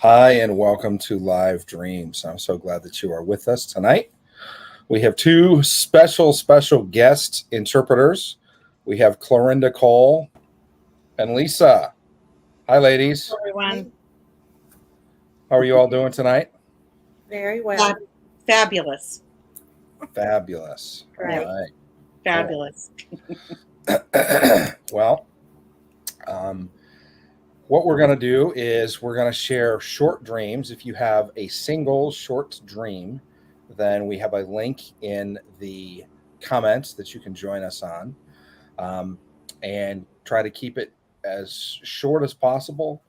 Hi, and welcome to Live Dreams. I'm so glad that you are with us tonight. We have two special guest interpreters. We have Clorinda Cole and Lisa. Hi, ladies. Everyone. How are you all doing tonight? Very well. Fabulous. Fabulous. Right. All right. Fabulous. Well, what we're going to do is we're going to share short dreams. If you have a single short dream, then we have a link in the comments that you can join us on, and try to keep it as short as possible,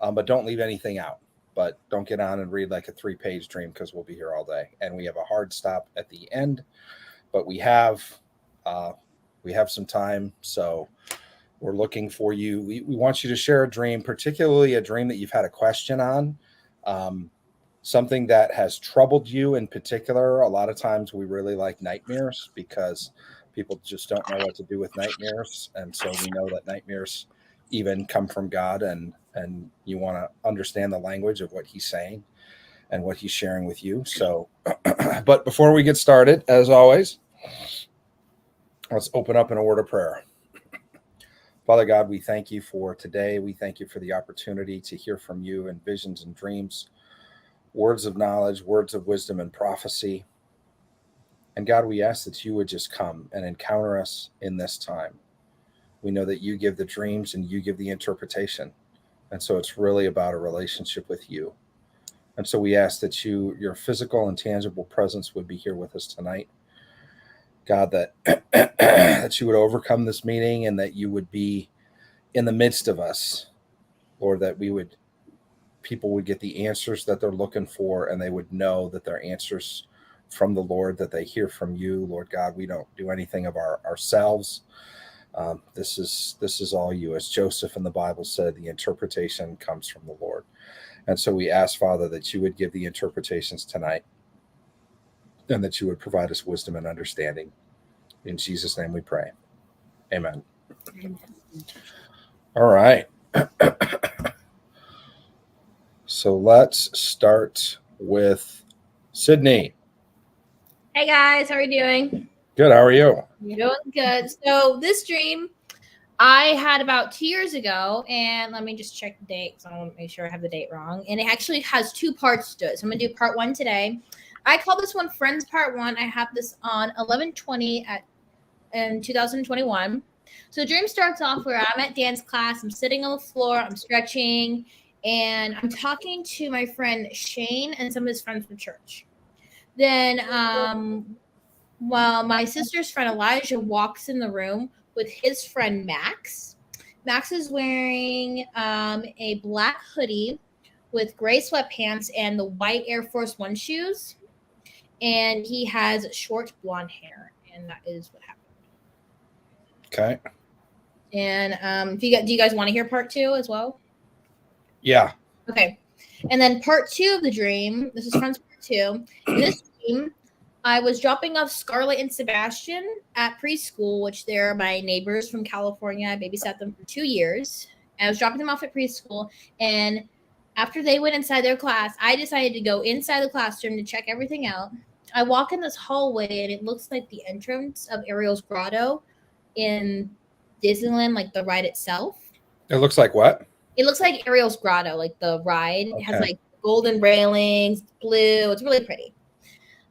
but don't leave anything out. But don't get on and read like a 3-page dream because we'll be here all day. And we have a hard stop at the end, but we have some time, so we're looking for you. We want you to share a dream, particularly a dream that you've had a question on, something that has troubled you in particular. A lot of times we really like nightmares because people just don't know what to do with nightmares. And so we know that nightmares even come from God, and you want to understand the language of what he's saying and what he's sharing with you. So, but before we get started, as always, let's open up in a word of prayer. Father God, we thank you for today. We thank you for the opportunity to hear from you in visions and dreams, words of knowledge, words of wisdom and prophecy. And God, we ask that you would just come and encounter us in this time. We know that you give the dreams and you give the interpretation. And so it's really about a relationship with you. And so we ask that your physical and tangible presence would be here with us tonight. God, that that you would overcome this meeting and that you would be in the midst of us, Lord, that people would get the answers that they're looking for, and they would know that they're answers from the Lord, that they hear from you, Lord God. We don't do anything of ourselves. This is all you. As Joseph in the Bible said, the interpretation comes from the Lord. And so we ask, Father, that you would give the interpretations tonight, and that you would provide us wisdom and understanding. In Jesus' name we pray. Amen. All right. So let's start with Sydney. Hey guys, how are you doing? Good. How are you? Doing good. So this dream I had about 2 years ago, and let me just check the date because I want to make sure I have the date wrong. And it actually has 2 parts to it. So I'm gonna do part 1 today. I call this one Friends Part 1. I have this on 11/20 in 2021. So the dream starts off where I'm at dance class. I'm sitting on the floor. I'm stretching, and I'm talking to my friend Shane and some of his friends from church. Then, while my sister's friend Elijah walks in the room with his friend Max. Max is wearing a black hoodie with gray sweatpants and the white Air Force One shoes. And he has short blonde hair. And that is what happened. Okay. And do you guys want to hear part 2 as well? Yeah. Okay. And then part 2 of the dream, this is Friends Part 2. In this dream, I was dropping off Scarlett and Sebastian at preschool, which they're my neighbors from California. I babysat them for 2 years. And I was dropping them off at preschool. And after they went inside their class, I decided to go inside the classroom to check everything out. I walk in this hallway, and it looks like the entrance of Ariel's Grotto in Disneyland, like the ride itself. It looks like what? It looks like Ariel's Grotto, like the ride. Okay. It has like golden railings, blue. It's really pretty.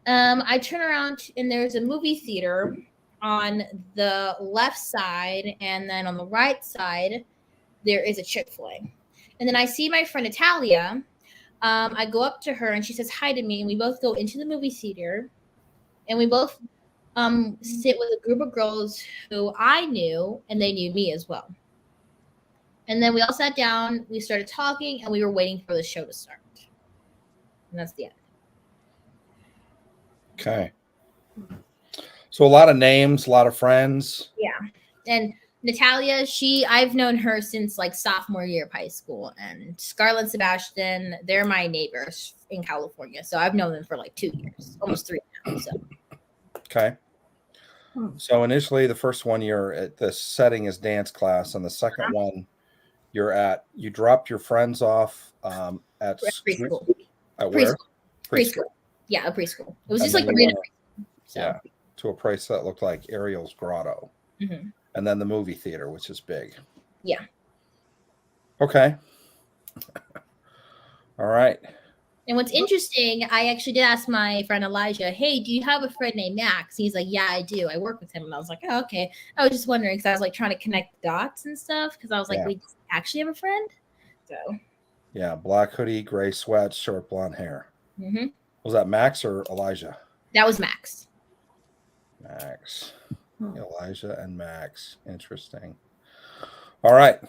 I turn around, and there's a movie theater on the left side, and then on the right side, there is a Chick-fil-A. And then I see my friend Natalia. I go up to her, and she says hi to me, and we both go into the movie theater, and we both sit with a group of girls who I knew, and they knew me as well. And then we all sat down, we started talking, and we were waiting for the show to start. And that's the end. Okay. So a lot of names, a lot of friends. Yeah. And Natalia, I've known her since like sophomore year of high school. And Scarlett and Sebastian, they're my neighbors in California. So I've known them for like 2 years, almost 3 now. So. Okay. So initially, the first one you're at, the setting is dance class, and the second one you dropped your friends off at preschool. At where? Preschool. Yeah, a preschool. It was And just like then a you random preschool. So. Yeah, to a place that looked like Ariel's Grotto. Mm-hmm. And then the movie theater, which is big. Yeah. Okay. All right. And what's interesting, I actually did ask my friend Elijah, hey, do you have a friend named Max? He's like, yeah, I do. I work with him. And I was like, oh, okay. I was just wondering because I was like trying to connect the dots and stuff because I was like, Yeah. wait, does he actually have a friend? So. Yeah, black hoodie, gray sweats, short blonde hair. Mm-hmm. Was that Max or Elijah? That was Max. Max. Elijah and Max. Interesting. All right.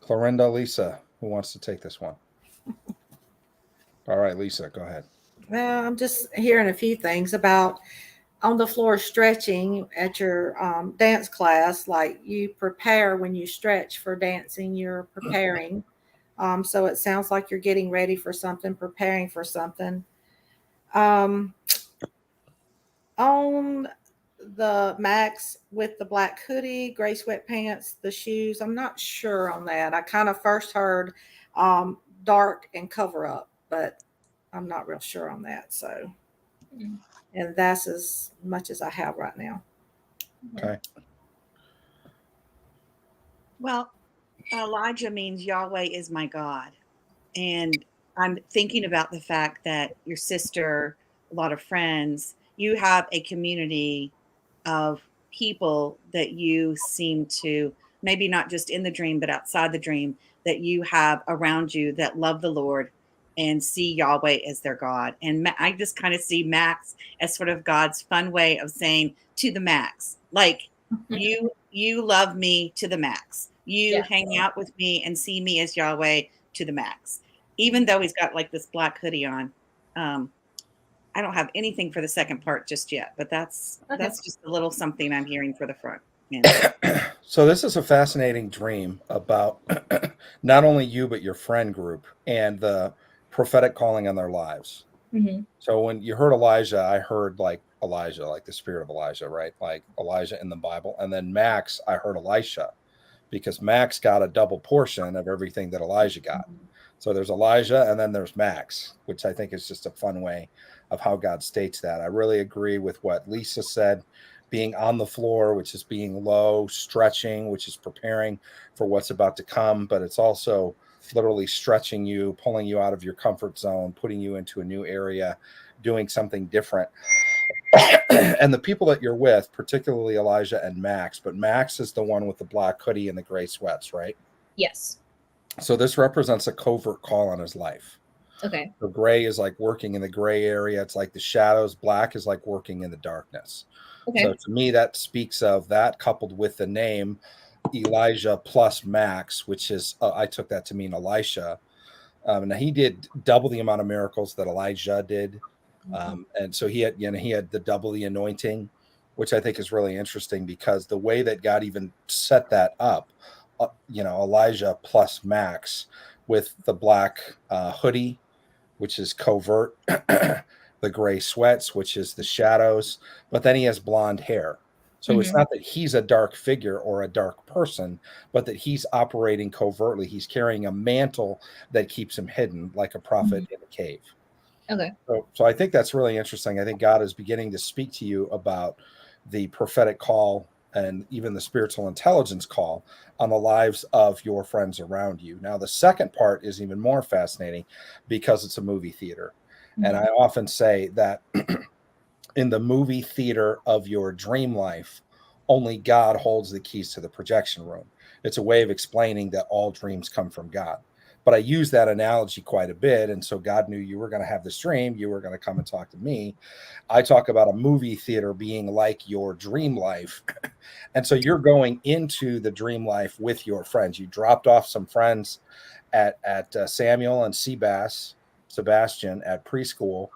Clorinda, Lisa, who wants to take this one? All right, Lisa, go ahead. Well, I'm just hearing a few things about on the floor stretching at your dance class. Like you prepare when you stretch for dancing, you're preparing. So it sounds like you're getting ready for something, preparing for something. On the Max with the black hoodie, gray sweatpants, the shoes, I'm not sure on that. I kind of first heard dark and cover up, but I'm not real sure on that. So, and that's as much as I have right now. Okay. Well, Elijah means Yahweh is my God. And I'm thinking about the fact that your sister, a lot of friends, you have a community of people that you seem to, maybe not just in the dream, but outside the dream, that you have around you that love the Lord and see Yahweh as their God. And I just kind of see Max as sort of God's fun way of saying to the max, like you love me to the max. You hang out with me and see me as Yahweh to the max. Even though he's got like this black hoodie on. I don't have anything for the second part just yet, but that's just a little something I'm hearing for the front. So this is a fascinating dream about not only you, but your friend group and the prophetic calling on their lives. Mm-hmm. So when you heard Elijah, I heard like Elijah, like the spirit of Elijah, right? Like Elijah in the Bible. And then Max, I heard Elisha, because Max got a double portion of everything that Elijah got. So there's Elijah and then there's Max, which I think is just a fun way of how God states that. I really agree with what Lisa said, being on the floor, which is being low, stretching, which is preparing for what's about to come, but it's also literally stretching you, pulling you out of your comfort zone, putting you into a new area, doing something different. And the people that you're with, particularly Elijah and Max, but Max is the one with the black hoodie and the gray sweats, right? Yes. So this represents a covert call on his life. Okay. The gray is like working in the gray area. It's like the shadows. Black is like working in the darkness. Okay. So to me, that speaks of that coupled with the name Elijah plus Max, which is, I took that to mean Elisha. Now he did double the amount of miracles that Elijah did. And so he had the double the anointing, which I think is really interesting because the way that God even set that up, Elijah plus Max with the black hoodie, which is covert, the gray sweats, which is the shadows, but then he has blonde hair. So it's not that he's a dark figure or a dark person, but that he's operating covertly. He's carrying a mantle that keeps him hidden like a prophet in a cave. Okay. So I think that's really interesting. I think God is beginning to speak to you about the prophetic call and even the spiritual intelligence call on the lives of your friends around you. Now, the second part is even more fascinating because it's a movie theater. And I often say that in the movie theater of your dream life, only God holds the keys to the projection room. It's a way of explaining that all dreams come from God. But I use that analogy quite a bit. And so God knew you were going to have this dream. You were going to come and talk to me. I talk about a movie theater being like your dream life. And so you're going into the dream life with your friends. You dropped off some friends at Samuel and Sebastian at preschool.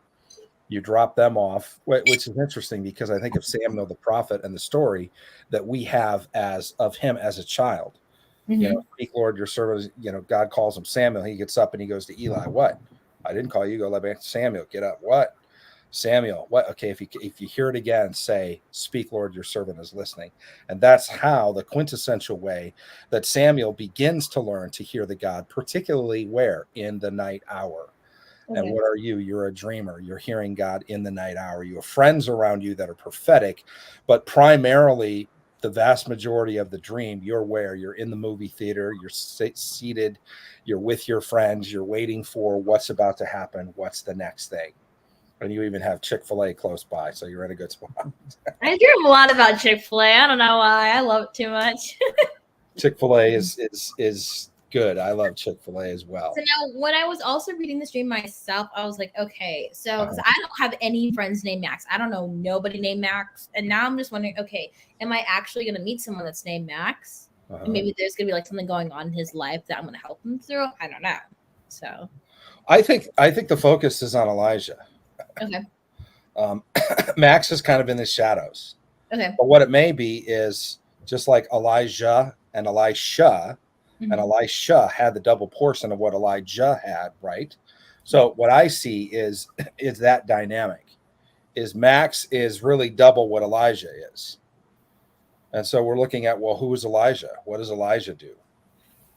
You drop them off, which is interesting because I think of Samuel the prophet and the story that we have of him as a child. Speak, Lord, your servant, God calls him Samuel. He gets up and he goes to Eli. What? I didn't call you. Go let me Samuel. Get up. What? Samuel, what? Okay, if you hear it again, say, "Speak, Lord, your servant is listening." And that's how the quintessential way that Samuel begins to learn to hear the God, particularly where? In the night hour. And Okay. what are you? You're a dreamer. You're hearing God in the night hour. You have friends around you that are prophetic, but primarily the vast majority of the dream, you're where? You're in the movie theater. You're seated. You're with your friends. You're waiting for what's about to happen. What's the next thing? And you even have Chick-fil-A close by, so you're in a good spot. I dream a lot about Chick-fil-A. I don't know why. I love it too much. Chick-fil-A is good. I love Chick-fil-A as well. So now, when I was also reading this dream myself, I was like, okay, so because I don't have any friends named Max, I don't know nobody named Max, and now I'm just wondering, okay, am I actually going to meet someone that's named Max? And maybe there's going to be like something going on in his life that I'm going to help him through. I don't know. So I think the focus is on Elijah. okay, Max is kind of in the shadows. okay, But what it may be is just like Elijah and Elisha, and Elisha had the double portion of what Elijah had, right? So what I see is that dynamic. Is Max is really double what Elijah is. And so we're looking at, well, who is Elijah? What does Elijah do?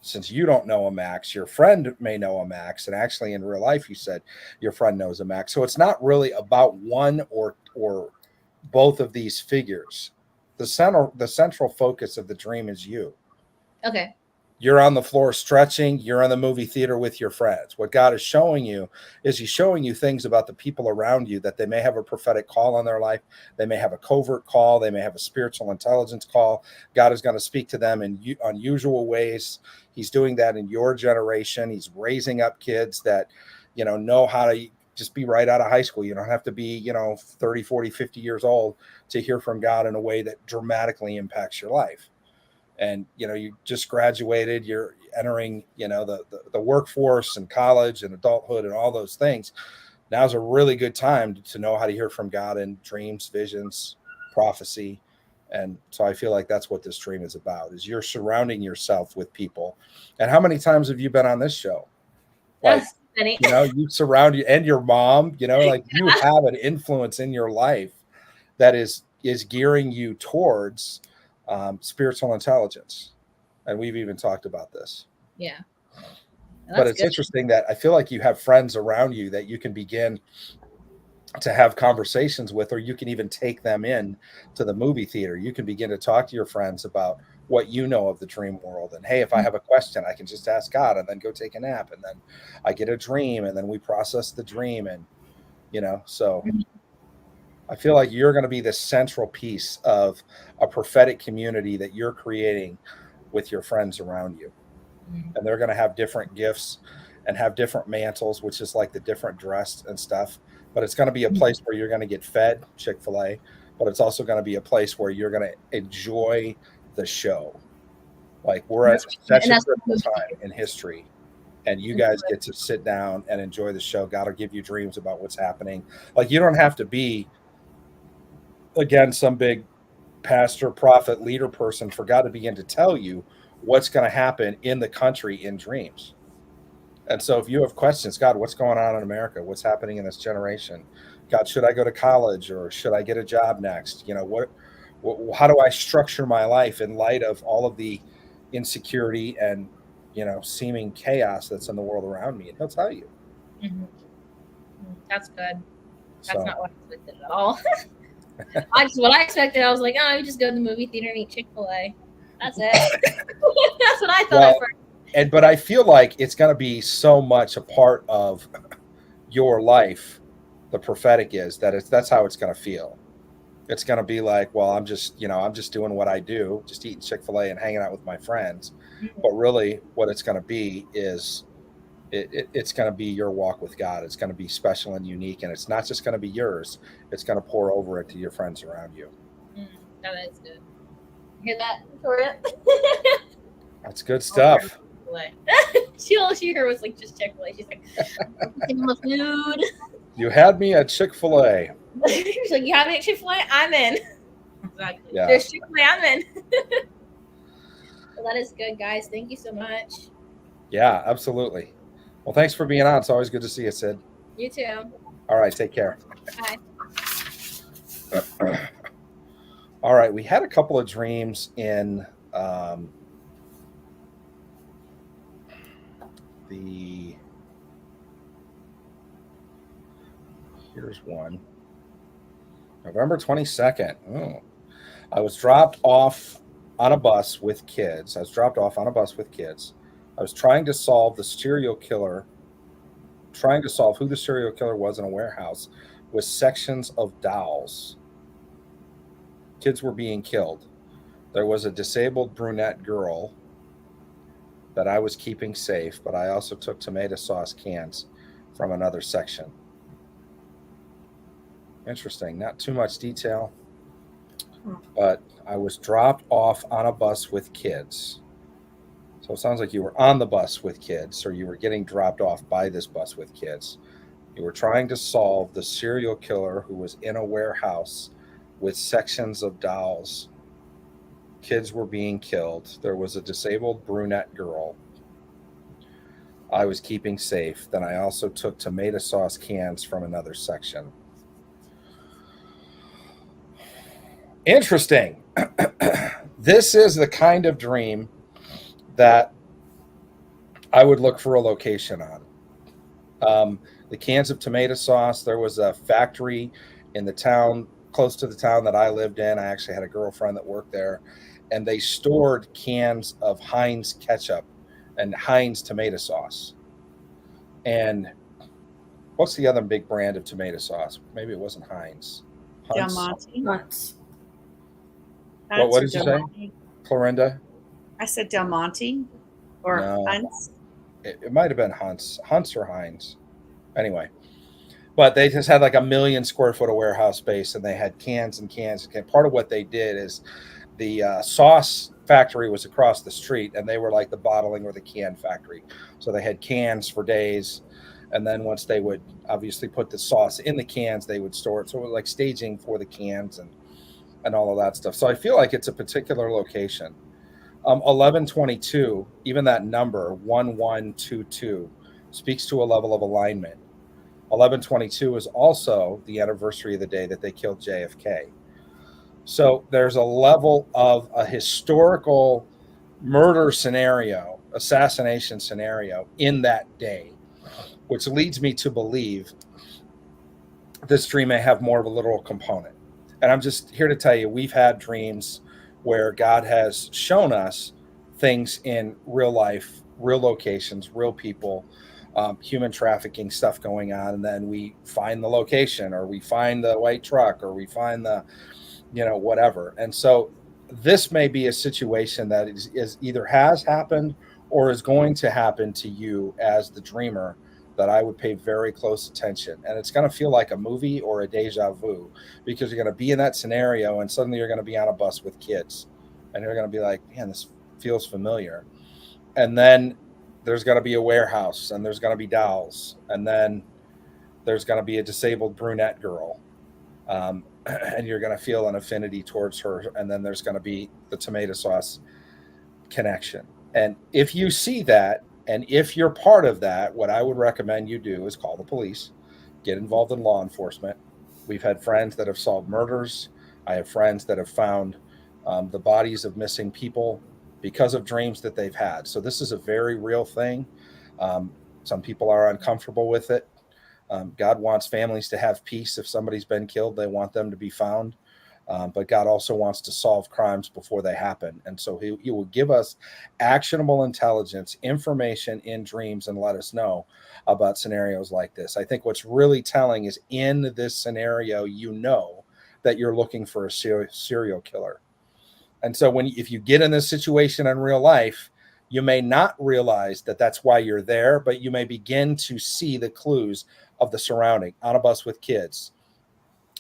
Since you don't know a Max, your friend may know a Max. And actually in real life, you said your friend knows a Max. So it's not really about one or both of these figures. The central focus of the dream is you. okay, You're on the floor stretching. You're in the movie theater with your friends. What God is showing you is he's showing you things about the people around you, that they may have a prophetic call on their life. They may have a covert call. They may have a spiritual intelligence call. God is going to speak to them in unusual ways. He's doing that in your generation. He's raising up kids that, know how to just be right out of high school. You don't have to be, 30, 40, 50 years old to hear from God in a way that dramatically impacts your life. And you just graduated, you're entering the workforce and college and adulthood and all those things. Now's a really good time to know how to hear from God in dreams, visions, prophecy. And so I feel like that's what this dream is about, is you're surrounding yourself with people. And how many times have you been on this show? Like, that's funny. you surround you and your mom, like you have an influence in your life that is gearing you towards spiritual intelligence. And we've even talked about this. Yeah. But it's interesting that I feel like you have friends around you that you can begin to have conversations with, or you can even take them in to the movie theater. You can begin to talk to your friends about what you know of the dream world. And hey, if I have a question, I can just ask God and then go take a nap. And then I get a dream and then we process the dream. And, so I feel like you're going to be the central piece of a prophetic community that you're creating with your friends around you. And they're going to have different gifts and have different mantles, which is like the different dress and stuff. But it's going to be a place where you're going to get fed, Chick-fil-A, but it's also going to be a place where you're going to enjoy the show. Like we're at such a critical time in history, and you guys get to sit down and enjoy the show. God will give you dreams about what's happening. Like you don't have to be, again, some big pastor, prophet, leader person for God to begin to tell you what's going to happen in the country in dreams. And so if you have questions, God, what's going on in America? What's happening in this generation? God, should I go to college or should I get a job next? How do I structure my life in light of all of the insecurity and, seeming chaos that's in the world around me? And he'll tell you. Mm-hmm. That's good. That's not what I expected at all. What I expected, I was like, oh, you just go to the movie theater and eat Chick-fil-A. That's it. That's what I thought at first. But I feel like it's going to be so much a part of your life. The prophetic is that's how it's going to feel. It's going to be like, well, I'm just doing what I do, just eating Chick-fil-A and hanging out with my friends. Mm-hmm. But really what it's going to be is it's going to be your walk with God. It's going to be special and unique. And it's not just going to be yours. It's going to pour over it to your friends around you. That is good. Hear that, Victoria? That's good stuff. She heard was like just Chick-fil-A. She's like, I'm the food. You had me at Chick-fil-A. She's like, you have me at Chick-fil-A? I'm in. Exactly. Yeah. There's Chick-fil-A, I'm in. Well, that is good, guys. Thank you so much. Yeah, absolutely. Well, thanks for being on. It's always good to see you, Sid. You too. All right, take care. Bye. All right, we had a couple of dreams in the. Here's one. November 22nd. Oh, I was dropped off on a bus with kids. I was dropped off on a bus with kids. I was trying to solve who the serial killer was in a warehouse with sections of dolls. Kids were being killed. There was a disabled brunette girl that I was keeping safe, but I also took tomato sauce cans from another section. Interesting. Not too much detail, but I was dropped off on a bus with kids. So it sounds like you were on the bus with kids, or you were getting dropped off by this bus with kids. You were trying to solve the serial killer who was in a warehouse with sections of dolls. Kids were being killed. There was a disabled brunette girl I was keeping safe. Then I also took tomato sauce cans from another section. Interesting. This is the kind of dream that I would look for a location on. The cans of tomato sauce, there was a factory in the town, close to the town that I lived in. I actually had a girlfriend that worked there, and they stored cans of Heinz ketchup and Heinz tomato sauce. And what's the other big brand of tomato sauce? Maybe it wasn't Heinz. Del Hunt's. Monte. Once. What did you say? Clorinda? I said Del Monte or No. Hunt's. It might have been Hunt's or Heinz. Anyway, but they just had like 1,000,000 square foot of warehouse space, and they had cans and cans. And part of what they did is the sauce factory was across the street, and they were like the bottling or the can factory. So they had cans for days, and then once they would obviously put the sauce in the cans, they would store it. So it was like staging for the cans and all of that stuff. So I feel like it's a particular location. 1122, even that number 1122 speaks to a level of alignment. 1122 is also the anniversary of the day that they killed JFK. So there's a level of a historical murder scenario, assassination scenario in that day, which leads me to believe this dream may have more of a literal component. And I'm just here to tell you, we've had dreams where God has shown us things in real life, real locations, real people, human trafficking stuff going on. And then we find the location, or we find the white truck, or we find the, whatever. And so this may be a situation that is either has happened or is going to happen to you as the dreamer, that I would pay very close attention. And it's going to feel like a movie or a deja vu, because you're going to be in that scenario and suddenly you're going to be on a bus with kids and you're going to be like, man, this feels familiar. And then there's going to be a warehouse, and there's going to be dolls, and then there's going to be a disabled brunette girl. And you're going to feel an affinity towards her. And then there's going to be the tomato sauce connection. And if you see that, and if you're part of that, what I would recommend you do is call the police, get involved in law enforcement. We've had friends that have solved murders. I have friends that have found the bodies of missing people because of dreams that they've had. So this is a very real thing. Some people are uncomfortable with it. God wants families to have peace. If somebody's been killed, they want them to be found. But God also wants to solve crimes before they happen. And so he will give us actionable intelligence, information in dreams, and let us know about scenarios like this. I think what's really telling is in this scenario, that you're looking for a serial killer. And so if you get in this situation in real life, you may not realize that that's why you're there, but you may begin to see the clues of the surrounding. On a bus with kids,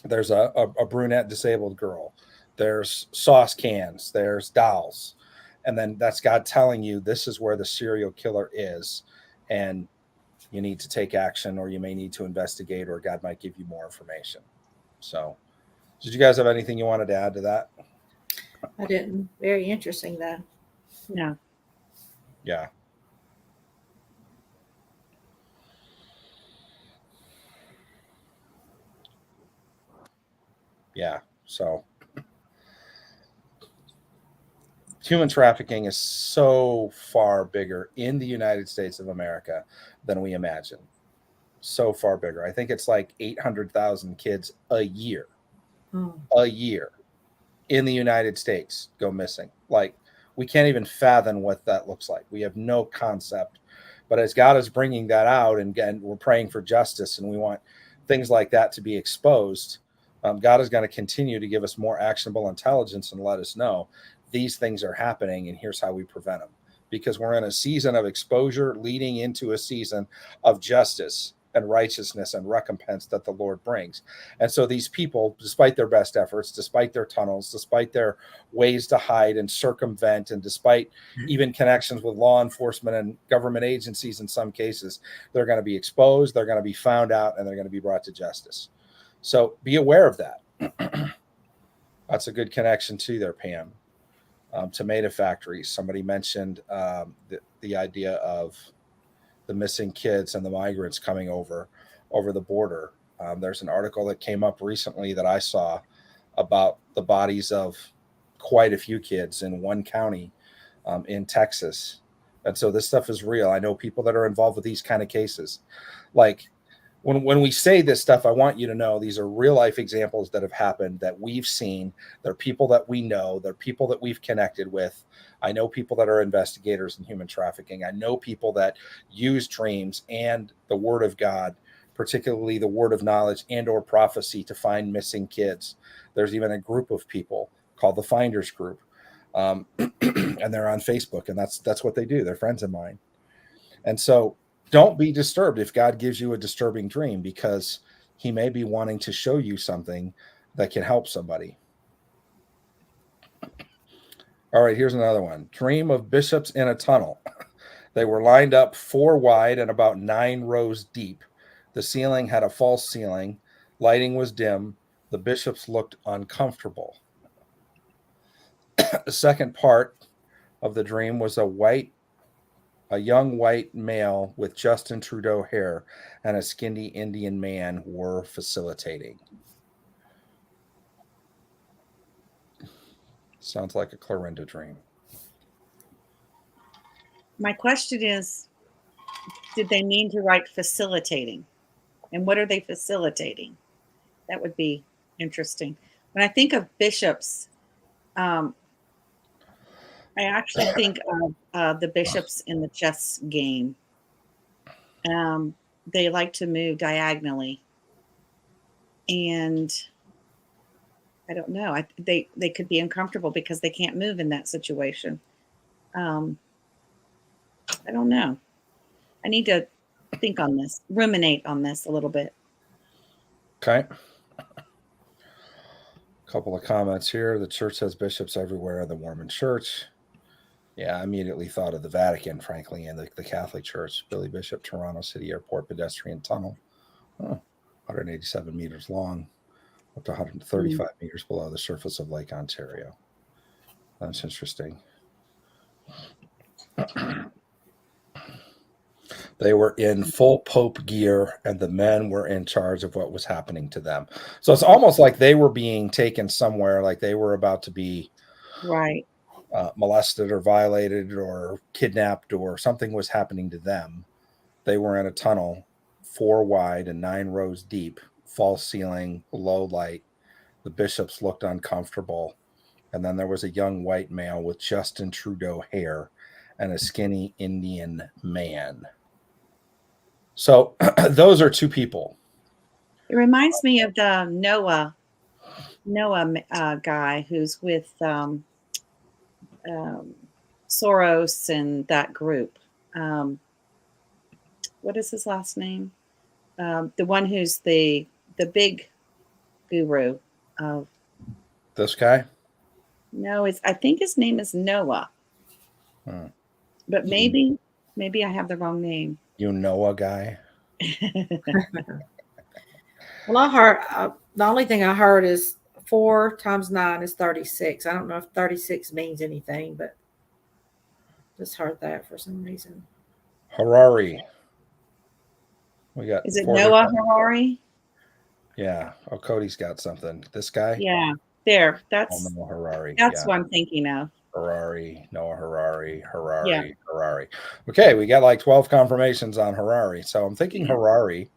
there's a brunette disabled girl, there's sauce cans, there's dolls. And then that's God telling you this is where the serial killer is, and you need to take action, or you may need to investigate, or God might give you more information. So did you guys have anything you wanted to add to that? I didn't. Very interesting, though. No. Yeah. Yeah. So human trafficking is so far bigger in the United States of America than we imagine. So far bigger. I think it's like 800,000 kids a year in the United States go missing. Like, we can't even fathom what that looks like. We have no concept. But as God is bringing that out, and again, we're praying for justice, and we want things like that to be exposed. God is going to continue to give us more actionable intelligence and let us know these things are happening, and here's how we prevent them. Because we're in a season of exposure leading into a season of justice and righteousness and recompense that the Lord brings. And so these people, despite their best efforts, despite their tunnels, despite their ways to hide and circumvent, and despite even connections with law enforcement and government agencies in some cases, they're going to be exposed, they're going to be found out, and they're going to be brought to justice. So be aware of that. That's a good connection too there, Pam. Tomato factories. Somebody mentioned the idea of the missing kids and the migrants coming over the border. There's an article that came up recently that I saw about the bodies of quite a few kids in one county in Texas. And so this stuff is real. I know people that are involved with these kind of cases. Like, when we say this stuff, I want you to know these are real life examples that have happened, that we've seen. They're people that we know. They're people that we've connected with. I know people that are investigators in human trafficking. I know people that use dreams and the word of God, particularly the word of knowledge and or prophecy, to find missing kids. There's even a group of people called the Finders Group. And they're on Facebook, and that's what they do. They're friends of mine. And so don't be disturbed if God gives you a disturbing dream, because he may be wanting to show you something that can help somebody. All right, here's another one. Dream of bishops in a tunnel. They were lined up 4 wide and about 9 rows deep. The ceiling had a false ceiling. Lighting was dim. The bishops looked uncomfortable. The second part of the dream was a young white male with Justin Trudeau hair and a skinny Indian man were facilitating. Sounds like a Clorinda dream. My question is, did they mean to write facilitating? And what are they facilitating? That would be interesting. When I think of bishops, I actually think of the bishops in the chess game. They like to move diagonally, and I don't know. They could be uncomfortable because they can't move in that situation. I don't know. I need to think on this, ruminate on this a little bit. Okay. A couple of comments here. The church has bishops everywhere in the Mormon church. Yeah, I immediately thought of the Vatican, frankly, and the Catholic Church. Billy Bishop, Toronto City Airport pedestrian tunnel. 187 meters long, up to 135 meters below the surface of Lake Ontario. That's interesting. They were in full Pope gear, and the men were in charge of what was happening to them. So it's almost like they were being taken somewhere, like they were about to be right. Molested or violated or kidnapped, or something was happening to them. They were in a tunnel 4 wide and 9 rows deep, false ceiling, low light. The bishops looked uncomfortable. And then there was a young white male with Justin Trudeau hair and a skinny Indian man. So those are 2 people. It reminds me of the Noah guy who's with Soros and that group. What is his last name? The one who's the big guru of this guy. No, I think his name is Noah. But maybe I have the wrong name. You know a guy. Well, I heard the only thing I heard is 4 times 9 is 36. I don't know if 36 means anything, but just heard that for some reason. Harari. We got. Is it Noah Harari? Yeah. Oh, Cody's got something. This guy? Yeah, there. Oh, That's Noah Harari. that's Yeah. what I'm thinking of. Harari, Noah Harari, Yeah. Harari. Okay, we got like 12 confirmations on Harari. So I'm thinking Harari.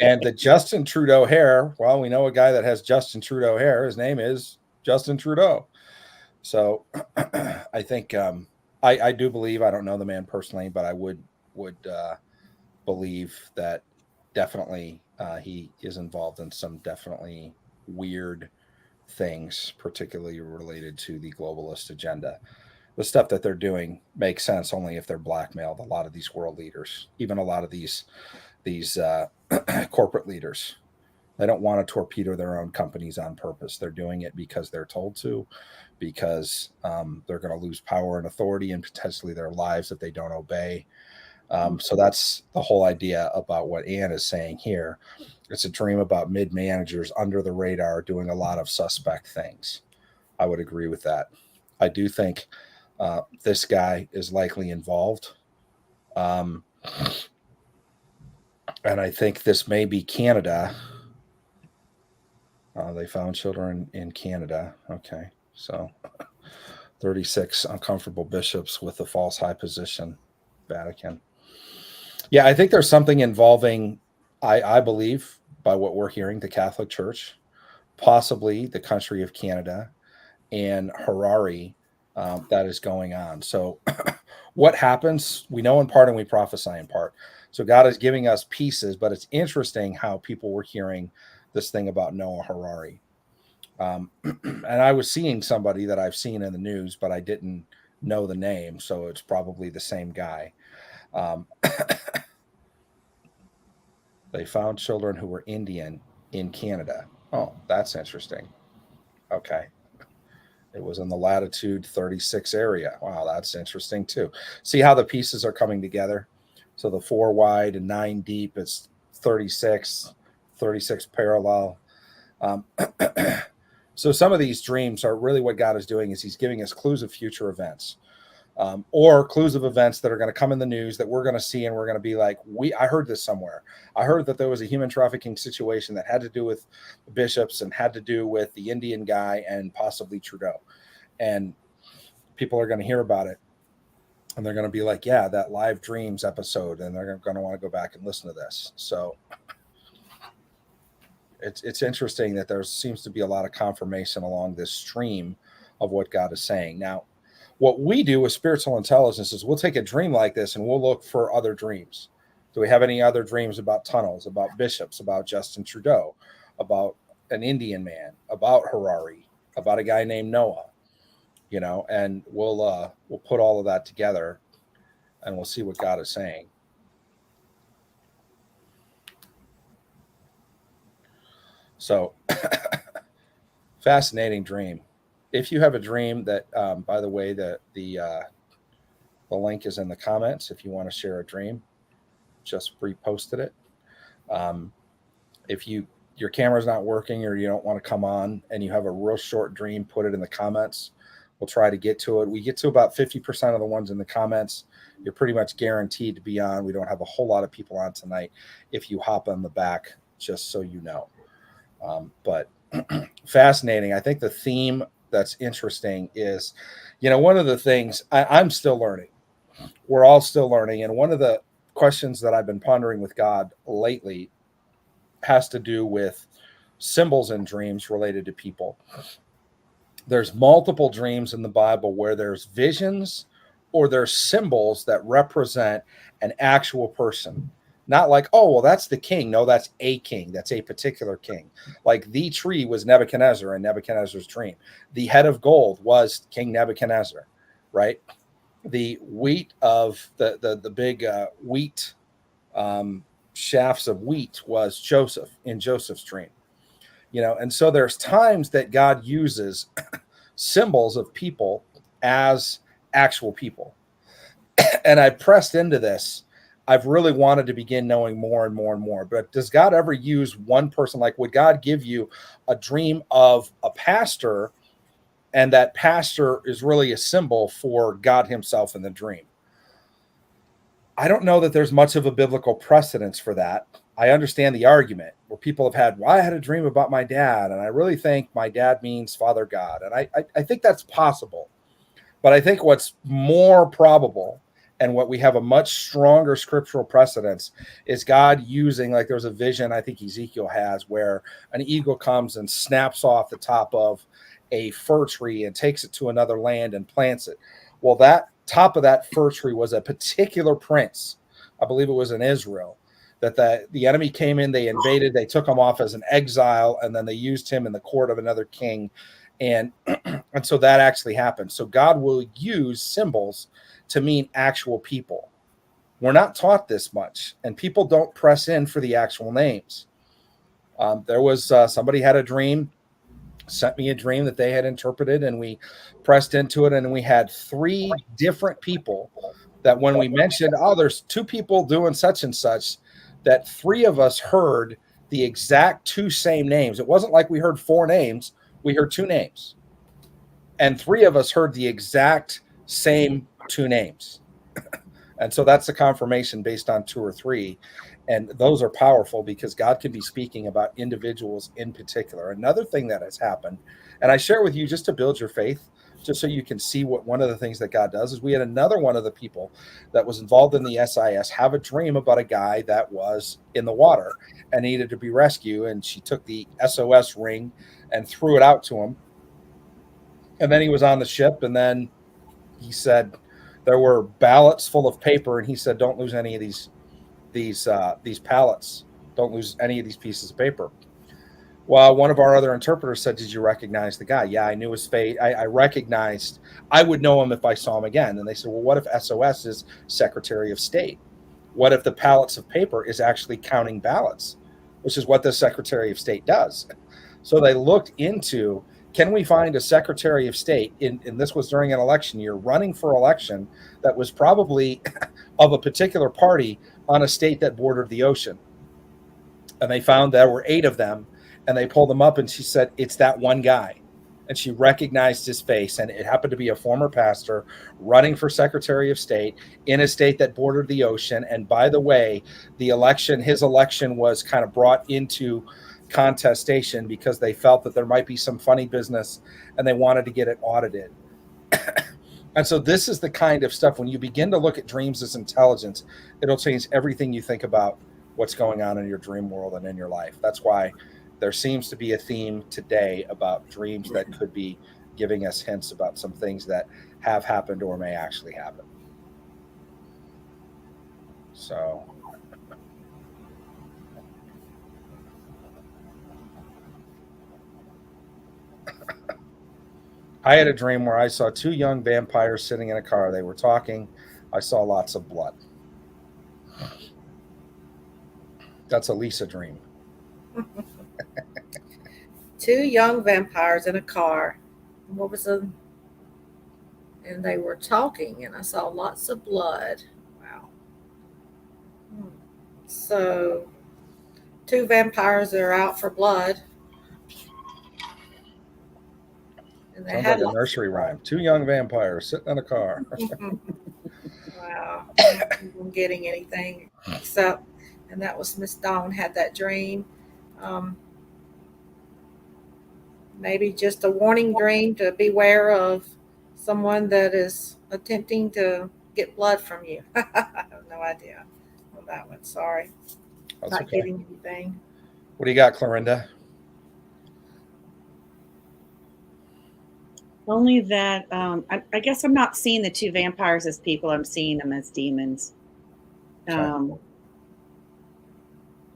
And the Justin Trudeau hair, well, we know a guy that has Justin Trudeau hair. His name is Justin Trudeau. So I think I do believe, I don't know the man personally, but I would believe that definitely he is involved in some definitely weird things, particularly related to the globalist agenda. The stuff that they're doing makes sense only if they're blackmailed. A lot of these world leaders, even a lot of these corporate leaders, they don't want to torpedo their own companies on purpose. They're doing it because they're told to, because they're going to lose power and authority and potentially their lives if they don't obey. So that's the whole idea about what Ann is saying here. It's a dream about mid-managers under the radar doing a lot of suspect things. I would agree with that. I do think this guy is likely involved. And I think this may be Canada. They found children in Canada. Okay. So 36 uncomfortable bishops with the false high position, Vatican. Yeah, I think there's something involving, I believe, by what we're hearing, the Catholic Church, possibly the country of Canada, and Harari that is going on. So what happens, we know in part and we prophesy in part. So God is giving us pieces, but it's interesting how people were hearing this thing about Noah Harari. And I was seeing somebody that I've seen in the news, but I didn't know the name. So it's probably the same guy. They found children who were Indian in Canada. Oh, that's interesting. Okay. It was in the latitude 36 area. Wow, that's interesting too. See how the pieces are coming together? So the 4 wide and 9 deep, it's 36 parallel. So some of these dreams are really what God is doing is he's giving us clues of future events. Or clues of events that are going to come in the news that we're going to see, and we're going to be like, I heard this somewhere. I heard that there was a human trafficking situation that had to do with bishops and had to do with the Indian guy and possibly Trudeau. And people are going to hear about it, and they're going to be like, yeah, that Live Dreams episode, and they're going to want to go back and listen to this. So it's interesting that there seems to be a lot of confirmation along this stream of what God is saying. Now, what we do with spiritual intelligence is we'll take a dream like this and we'll look for other dreams. Do we have any other dreams about tunnels, about bishops, about Justin Trudeau, about an Indian man, about Harari, about a guy named Noah? And we'll put all of that together and we'll see what God is saying. So fascinating dream. If you have a dream that, by the way, the link is in the comments. If you want to share a dream, just reposted it. If your camera's not working or you don't want to come on and you have a real short dream, put it in the comments. We'll try to get to it. We get to about 50% of the ones in the comments. You're pretty much guaranteed to be on. We don't have a whole lot of people on tonight. If you hop on the back, just so you know. But fascinating. I think the theme that's interesting is, one of the things I'm still learning. We're all still learning. And one of the questions that I've been pondering with God lately has to do with symbols and dreams related to people. There's multiple dreams in the Bible where there's visions or there's symbols that represent an actual person. Not like, oh, well, that's the king. No, that's a king. That's a particular king. Like the tree was Nebuchadnezzar in Nebuchadnezzar's dream. The head of gold was King Nebuchadnezzar, right? The wheat of the big wheat shafts of wheat was Joseph in Joseph's dream. And so there's times that God uses symbols of people as actual people. And I pressed into this. I've really wanted to begin knowing more and more and more. But does God ever use one person? Like, would God give you a dream of a pastor, and that pastor is really a symbol for God himself in the dream? I don't know that there's much of a biblical precedence for that. I understand the argument where people have had, well, I had a dream about my dad, and I really think my dad means Father God. And I think that's possible. But I think what's more probable and what we have a much stronger scriptural precedence is God using, like there's a vision I think Ezekiel has where an eagle comes and snaps off the top of a fir tree and takes it to another land and plants it. Well, that top of that fir tree was a particular prince. I believe it was in Israel that the enemy came in, they invaded, they took him off as an exile, and then they used him in the court of another king. And and so that actually happened. So God will use symbols to mean actual people. We're not taught this much, and people don't press in for the actual names. There was somebody had a dream, sent me a dream that they had interpreted, and we pressed into it, and we had 3 different people that when we mentioned, oh, there's 2 people doing such and such, that 3 of us heard the exact 2 same names. It wasn't like we heard 4 names, we heard 2 names. And 3 of us heard the exact same 2 names. And so that's the confirmation based on 2 or 3. And those are powerful because God can be speaking about individuals in particular. Another thing that has happened, and I share with you just to build your faith, just so you can see what one of the things that God does is we had another one of the people that was involved in the SIS have a dream about a guy that was in the water and needed to be rescued. And she took the SOS ring and threw it out to him. And then he was on the ship, and then he said there were ballots full of paper, and he said, "Don't lose any of these pallets. Don't lose any of these pieces of paper." Well, one of our other interpreters said, "Did you recognize the guy?" "Yeah, I knew his face. I recognized. I would know him if I saw him again." And they said, "Well, what if SOS is Secretary of State? What if the pallets of paper is actually counting ballots, which is what the Secretary of State does?" So they looked into, can we find a Secretary of State, and this was during an election year, running for election that was probably of a particular party on a state that bordered the ocean? And they found there were 8 of them, and they pulled them up, and she said, it's that one guy. And she recognized his face, and it happened to be a former pastor running for Secretary of State in a state that bordered the ocean. And by the way, his election was kind of brought into contestation because they felt that there might be some funny business and they wanted to get it audited. And so this is the kind of stuff, when you begin to look at dreams as intelligence, it'll change everything you think about what's going on in your dream world and in your life. That's why there seems to be a theme today about dreams that could be giving us hints about some things that have happened or may actually happen. So I had a dream where I saw 2 young vampires sitting in a car. They were talking. I saw lots of blood. That's a Lisa dream. 2 young vampires in a car. What was the? And they were talking, and I saw lots of blood. Wow. So 2 vampires that are out for blood. And they Sounds had like a nursery rhyme. 2 young vampires sitting in a car. Wow. I'm getting anything except, and that was Miss Dawn had that dream. Maybe just a warning dream to beware of someone that is attempting to get blood from you. I have no idea on that one. Sorry. That's Not okay. getting anything. What do you got, Clorinda? Only that I guess I'm not seeing the 2 vampires as people. I'm seeing them as demons.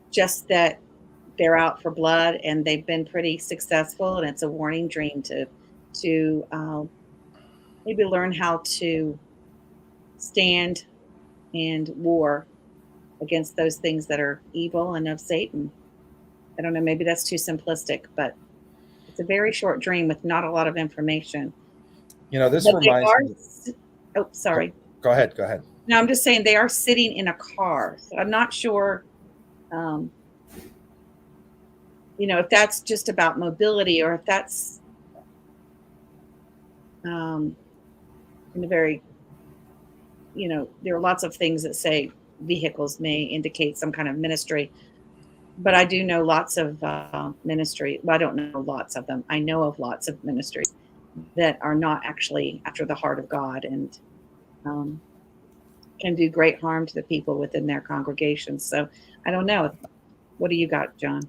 Just that they're out for blood and they've been pretty successful, and it's a warning dream to maybe learn how to stand and war against those things that are evil and of Satan. I don't know, maybe that's too simplistic, but it's a very short dream with not a lot of information. You know, this But reminds me. Oh, sorry. Go ahead. No, I'm just saying they are sitting in a car. So I'm not sure, if that's just about mobility or if that's in a very, there are lots of things that say vehicles may indicate some kind of ministry. But I do know lots of ministry. Well, I don't know lots of them. I know of lots of ministries that are not actually after the heart of God, and um, can do great harm to the people within their congregations. So I don't know. What do you got, John?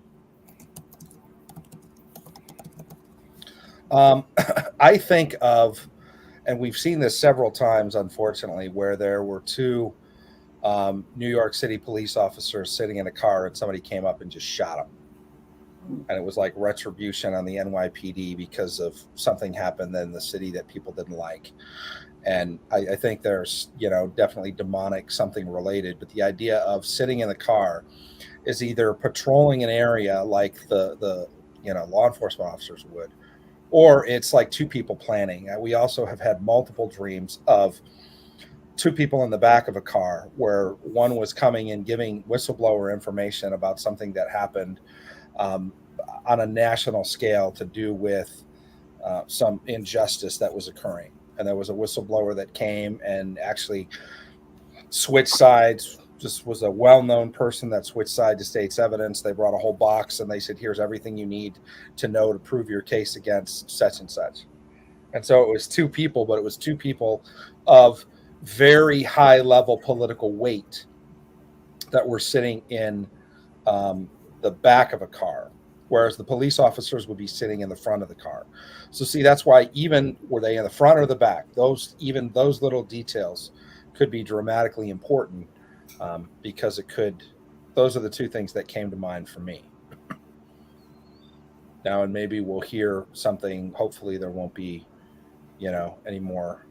I think of, and we've seen this several times, unfortunately, where there were two New York City police officers sitting in a car and somebody came up and just shot them. And it was like retribution on the NYPD because of something happened in the city that people didn't like. And I think there's, definitely demonic something related. But the idea of sitting in the car is either patrolling an area like the law enforcement officers would, or it's like two people planning. We also have had multiple dreams of two people in the back of a car where one was coming and giving whistleblower information about something that happened um, on a national scale to do with some injustice that was occurring. And there was a whistleblower that came and actually switched sides. Just was a well-known person that switched side to state's evidence. They brought a whole box and they said, here's everything you need to know to prove your case against such and such. And so it was two people, but it was two people of very high level political weight that were sitting in the back of a car, whereas the police officers would be sitting in the front of the car. So see, that's why even were they in the front or the back, those little details could be dramatically important, because those are the two things that came to mind for me. Now, and maybe we'll hear something. Hopefully there won't be, any more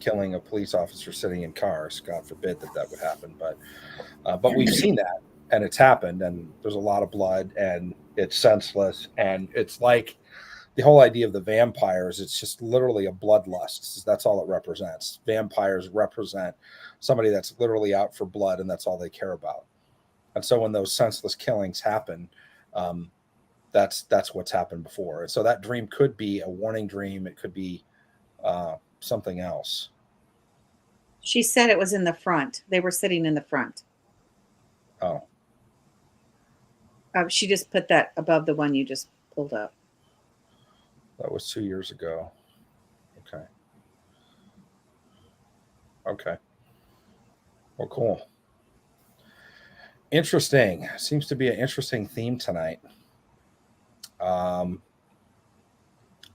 killing of police officers sitting in cars. God forbid that would happen. But we've seen that, and it's happened, and there's a lot of blood, and it's senseless, and it's like the whole idea of the vampires. It's just literally a bloodlust. That's all it represents. Vampires represent somebody that's literally out for blood, and that's all they care about. And so when those senseless killings happen, that's what's happened before. And so that dream could be a warning dream. It could be something else. She said it was in the front. They were sitting in the front. Oh, She just put that above the one you just pulled up. that was 2 years ago. Okay. Well, cool. Interesting. Seems to be an interesting theme tonight.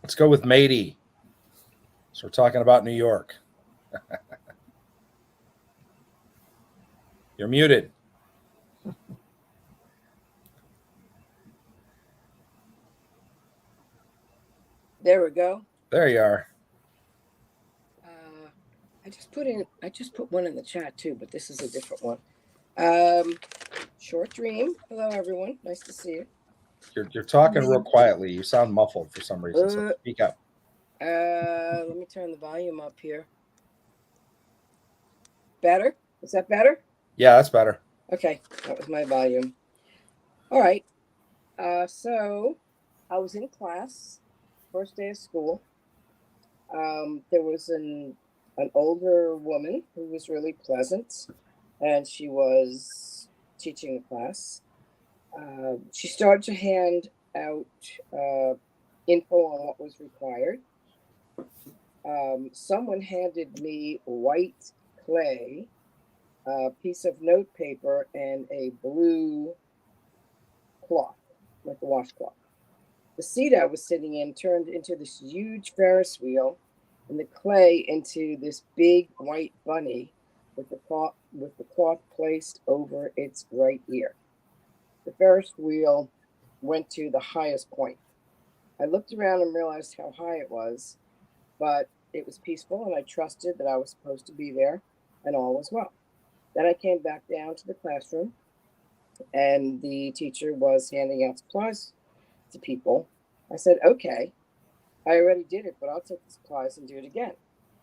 Let's go with Matey. So we're talking about New York. You're muted. There we go. There you are. I just put one in the chat too, but this is a different one. Short dream. Hello, everyone. Nice to see you. You're talking real quietly. You sound muffled for some reason. So speak up. Let me turn the volume up here. Better? Is that better? Yeah, that's better. Okay, that was my volume. All right. So I was in class, first day of school. There was an older woman who was really pleasant, and she was teaching the class. She started to hand out info on what was required. Someone handed me white clay, a piece of note paper, and a blue cloth, like a washcloth. The seat I was sitting in turned into this huge Ferris wheel, and the clay into this big white bunny with the cloth placed over its right ear. The Ferris wheel went to the highest point. I looked around and realized how high it was, but it was peaceful, and I trusted that I was supposed to be there, and all was well. Then I came back down to the classroom, and the teacher was handing out supplies to people. I said, okay, I already did it, but I'll take the supplies and do it again.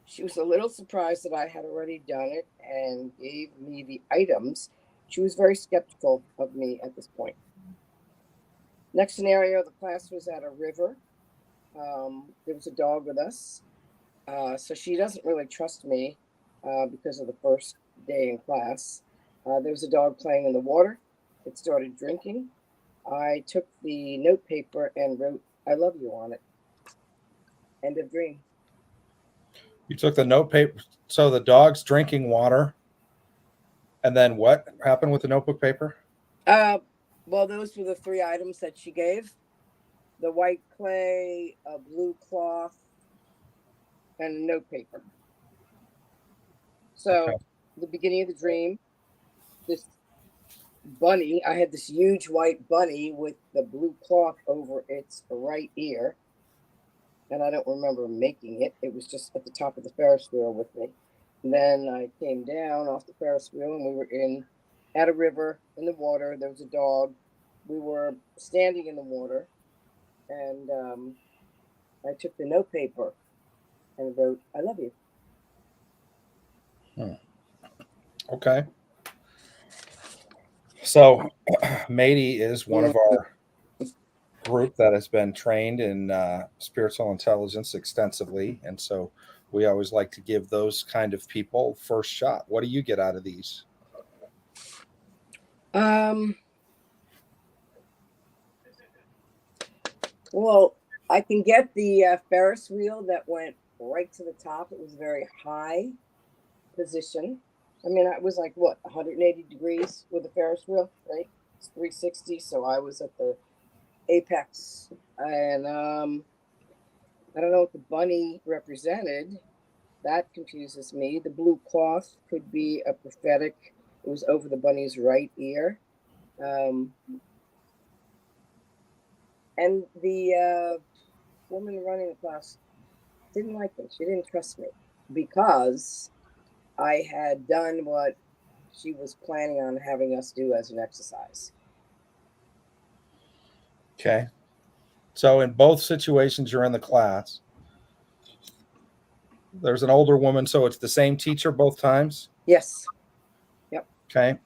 She was a little surprised that I had already done it and gave me the items. She was very skeptical of me at this point. Next scenario, the class was at a river. There was a dog with us. So she doesn't really trust me because of the first day in class. There was a dog playing in the water. it started drinking. I took the notepaper and wrote, "I love you" on it. End of dream. You took the note paper. So the dog's drinking water. And then what happened with the notebook paper? Well, those were the 3 items that she gave: the white clay, a blue cloth, and notepaper. So, Okay. the beginning of the dream, this bunny, I had this huge white bunny with the blue cloth over its right ear. And I don't remember making it. It was just at the top of the Ferris wheel with me. And then I came down off the Ferris wheel and we were at a river in the water. There was a dog. We were standing in the water, and I took the notepaper and wrote, "I love you." Okay. So Matey is one of our group that has been trained in spiritual intelligence extensively. And so we always like to give those kind of people first shot. What do you get out of these? Well, I can get the Ferris wheel that went right to the top. It was a very high position. I mean, I was like, what, 180 degrees with the Ferris wheel, right? It's 360. So I was at the apex. And I don't know what the bunny represented. That confuses me. The blue cloth could be a prophetic. It was over the bunny's right ear. And the woman running the class didn't like me. She didn't trust me because I had done what she was planning on having us do as an exercise. Okay. So in both situations, you're in the class. There's an older woman. So it's the same teacher both times? Yes. Yep. Okay.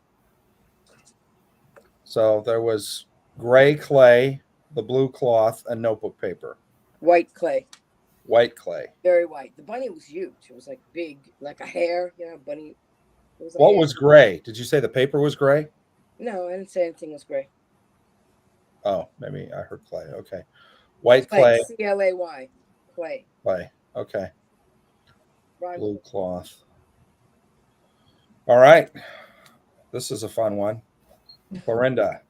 So there was gray clay, the blue cloth, and notebook paper. White clay. White clay. Very white. The bunny was huge. It was like big, like a hair, bunny. It was What was gray? Did you say the paper was gray? No, I didn't say anything was gray. Oh, maybe I heard clay. Okay. White clay. CLAY. Clay. Clay. Okay. Rhymes Blue with- cloth. All right. This is a fun one. Florinda.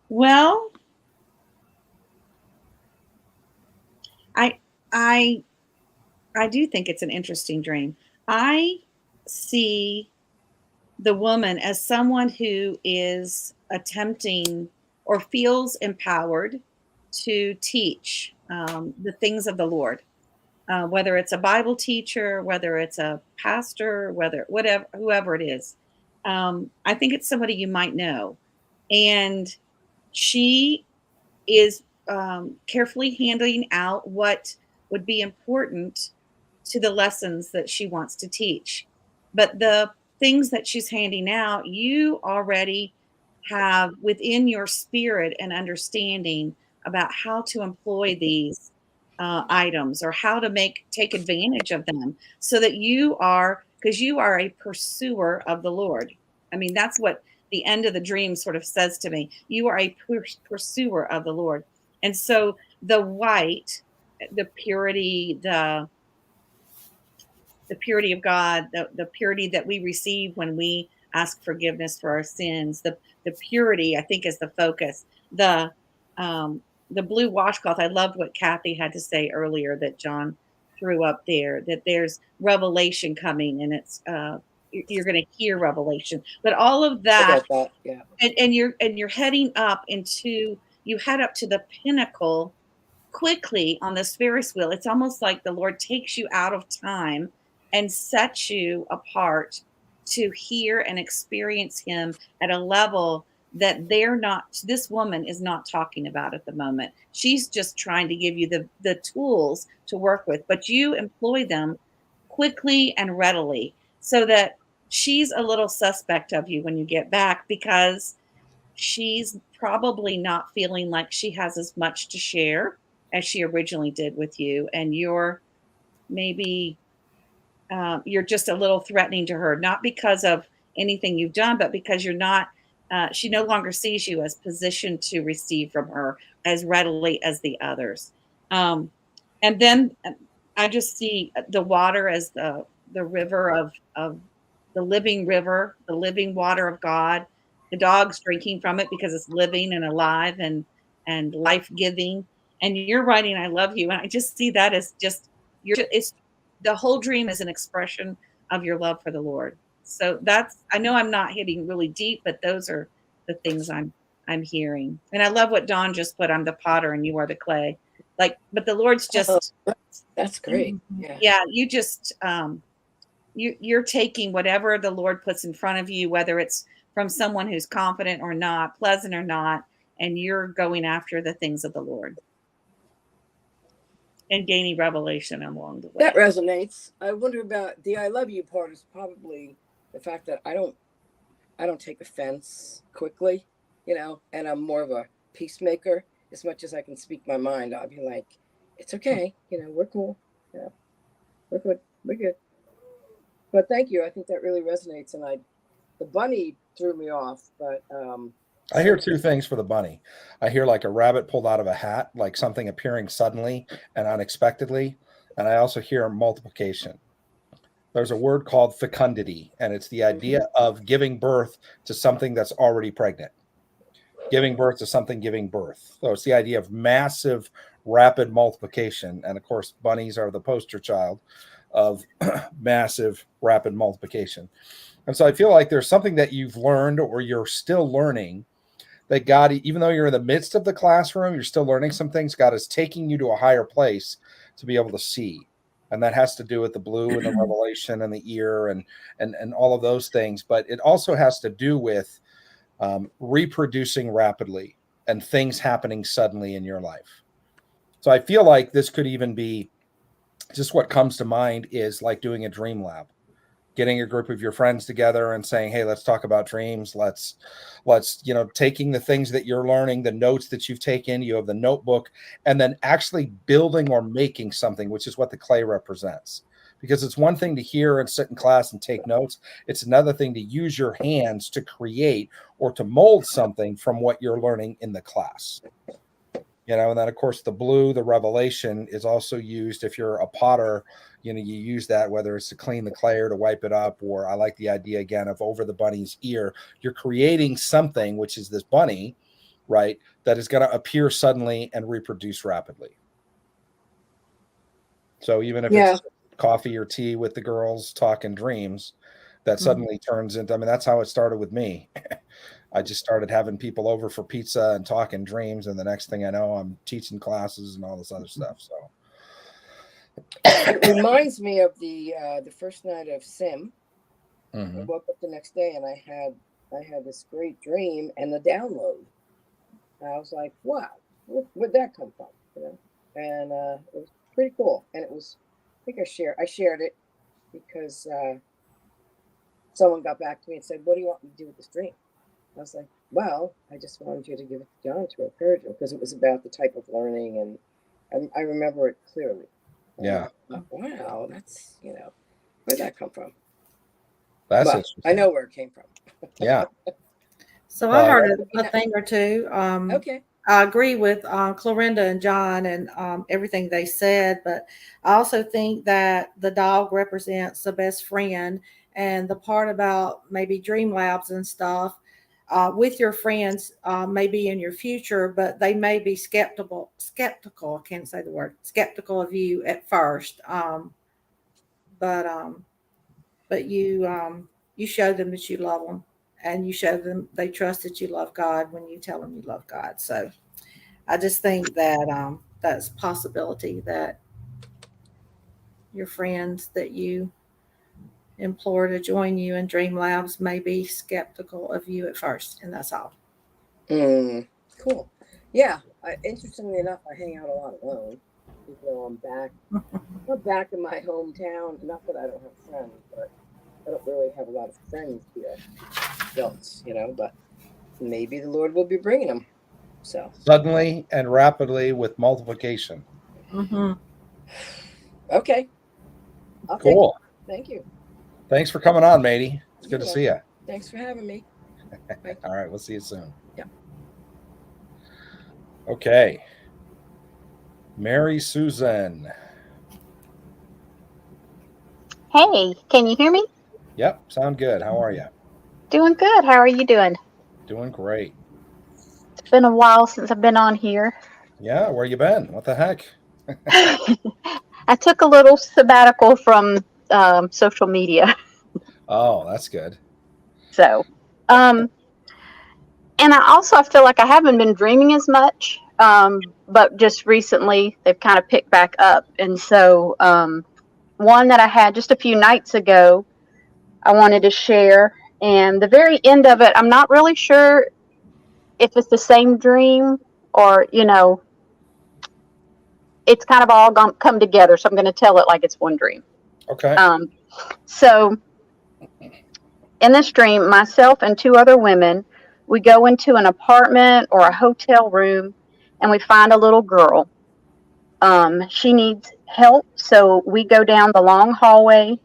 Well, I do think it's an interesting dream. I see the woman as someone who is attempting or feels empowered to teach the things of the Lord, whether it's a Bible teacher, whether it's a pastor, whoever it is. I think it's somebody you might know, and she is carefully handing out what would be important to the lessons that she wants to teach. But the things that she's handing out, you already have within your spirit an understanding about how to employ these items or how to take advantage of them, so that because you are a pursuer of the Lord. I mean, that's what the end of the dream sort of says to me. You are a pursuer of the Lord. And so the white, the purity, the purity of God, the purity that we receive when we ask forgiveness for our sins, the purity, I think, is the focus. The blue washcloth, I loved what Kathy had to say earlier that John threw up there, that there's revelation coming, and it's you're going to hear revelation. But all of that, yeah. and you're heading up you head up to the pinnacle quickly on this Ferris wheel. It's almost like the Lord takes you out of time and sets you apart to hear and experience Him at a level that this woman is not talking about at the moment. She's just trying to give you the tools to work with, but you employ them quickly and readily, so that she's a little suspect of you when you get back, because she's probably not feeling like she has as much to share as she originally did with you. And you're maybe you're just a little threatening to her, not because of anything you've done, but because you're not, she no longer sees you as positioned to receive from her as readily as the others. And then I just see the water as the river of the living river, the living water of God. The dog's drinking from it because it's living and alive and life giving. And you're writing, "I love you," and I just see that as just it's the whole dream is an expression of your love for the Lord. So that's, I know I'm not hitting really deep, but those are the things I'm hearing. And I love what Dawn just put, "I'm the potter and you are the clay." Like, but the Lord's just, That's great. Yeah. yeah, you just you're taking whatever the Lord puts in front of you, whether it's from someone who's confident or not, pleasant or not, and you're going after the things of the Lord and gaining revelation along the way. That resonates. I wonder about the "I love you" part is probably the fact that I don't take offense quickly, and I'm more of a peacemaker. As much as I can speak my mind, I'll be like, "It's okay, we're cool, we're good, we're good." But thank you. I think that really resonates, and the bunny threw me off, but I hear two things for the bunny. I hear like a rabbit pulled out of a hat, like something appearing suddenly and unexpectedly. And I also hear multiplication. There's a word called fecundity, and it's the idea of giving birth to something that's already pregnant, giving birth to something giving birth. So it's the idea of massive, rapid multiplication. And of course, bunnies are the poster child of massive, rapid multiplication. And so I feel like there's something that you've learned or you're still learning, that God, even though you're in the midst of the classroom, you're still learning some things. God is taking you to a higher place to be able to see. And that has to do with the blue and the revelation and the ear and all of those things. But it also has to do with reproducing rapidly and things happening suddenly in your life. So I feel like this could even be, just what comes to mind is like doing a dream lab, getting a group of your friends together and saying, "Hey, let's talk about dreams. Let's, taking the things that you're learning, the notes that you've taken, you have the notebook, and then actually building or making something," which is what the clay represents. Because it's one thing to hear and sit in class and take notes. It's another thing to use your hands to create or to mold something from what you're learning in the class. And then of course the blue, the revelation, is also used if you're a potter. You use that, whether it's to clean the clay or to wipe it up, or I like the idea again of over the bunny's ear. You're creating something, which is this bunny, right, that is going to appear suddenly and reproduce rapidly. So even if it's coffee or tea with the girls talking dreams, that suddenly turns into, that's how it started with me. I just started having people over for pizza and talking dreams, and the next thing I know, I'm teaching classes and all this other stuff. So it reminds me of the first night of Sim. I woke up the next day and I had this great dream and the download. I was like, "Wow, where'd that come from?" And it was pretty cool. And it was, I think I shared it because someone got back to me and said, "What do you want me to do with this dream?" I was like, "Well, I just wanted you to give it to John to encourage him," because it was about the type of learning, and I remember it clearly. Yeah. Wow, that's, where'd that come from? That's but interesting. I know where it came from. Yeah. So I heard a thing or two. Okay. I agree with Clorinda and John and everything they said, but I also think that the dog represents the best friend, and the part about maybe dream labs and stuff with your friends maybe in your future, but they may be skeptical. I can't say the word skeptical of you at first, but you show them that you love them, and you show them they trust that you love God when you tell them you love God. So I just think that that's a possibility that your friends that you implore to join you in Dream Labs may be skeptical of you at first, and that's all. Cool. Yeah. Interestingly enough, I hang out a lot alone, even though I'm back in my hometown. Not that I don't have friends, but I don't really have a lot of friends here, adults, but maybe the Lord will be bringing them. So suddenly and rapidly with multiplication. Okay. Cool. Thank you. Thanks for coming on, Matey. It's good to see you. Thanks for having me. All right, we'll see you soon. Yeah. Okay. Mary Susan. Hey, can you hear me? Yep, sound good. How are you? Doing good. How are you doing? Doing great. It's been a while since I've been on here. Yeah, where you been? What the heck? I took a little sabbatical from social media. Oh, that's good. So, and I feel like I haven't been dreaming as much, but just recently they've kind of picked back up. And so, one that I had just a few nights ago, I wanted to share. And the very end of it, I'm not really sure if it's the same dream or, it's kind of all come together. So I'm going to tell it like it's one dream. Okay. So in this dream, myself and two other women, we go into an apartment or a hotel room and we find a little girl. She needs help. So we go down the long hallway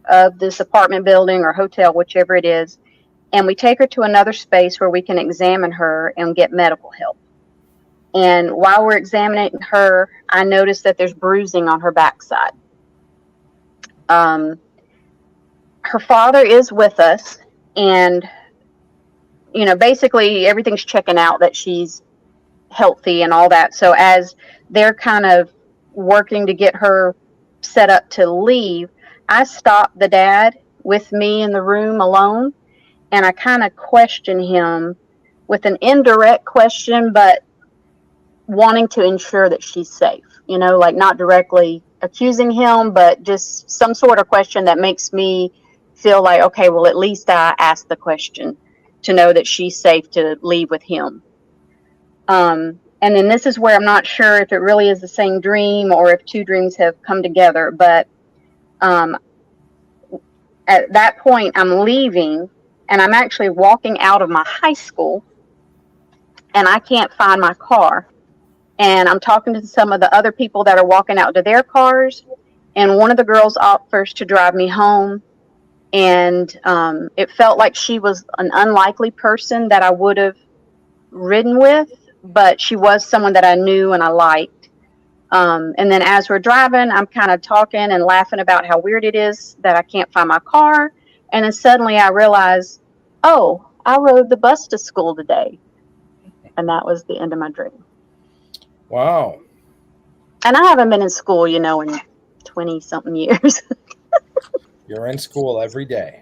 of this apartment building or hotel, whichever it is, and we take her to another space where we can examine her and get medical help. And while we're examining her, I notice that there's bruising on her backside. Her father is with us, and basically everything's checking out that she's healthy and all that. So as they're kind of working to get her set up to leave, I stop the dad with me in the room alone, and I kind of question him with an indirect question, but wanting to ensure that she's safe, like not directly accusing him, but just some sort of question that makes me feel like, okay, well, at least I asked the question to know that she's safe to leave with him. And then this is where I'm not sure if it really is the same dream or if two dreams have come together. But at that point, I'm leaving and I'm actually walking out of my high school and I can't find my car. And I'm talking to some of the other people that are walking out to their cars. And one of the girls offers to drive me home. And it felt like she was an unlikely person that I would have ridden with, but she was someone that I knew and I liked. And then as we're driving, I'm kind of talking and laughing about how weird it is that I can't find my car. And then suddenly I realize, oh, I rode the bus to school today. And that was the end of my dream. Wow. And I haven't been in school, in 20 something years. You're in school every day.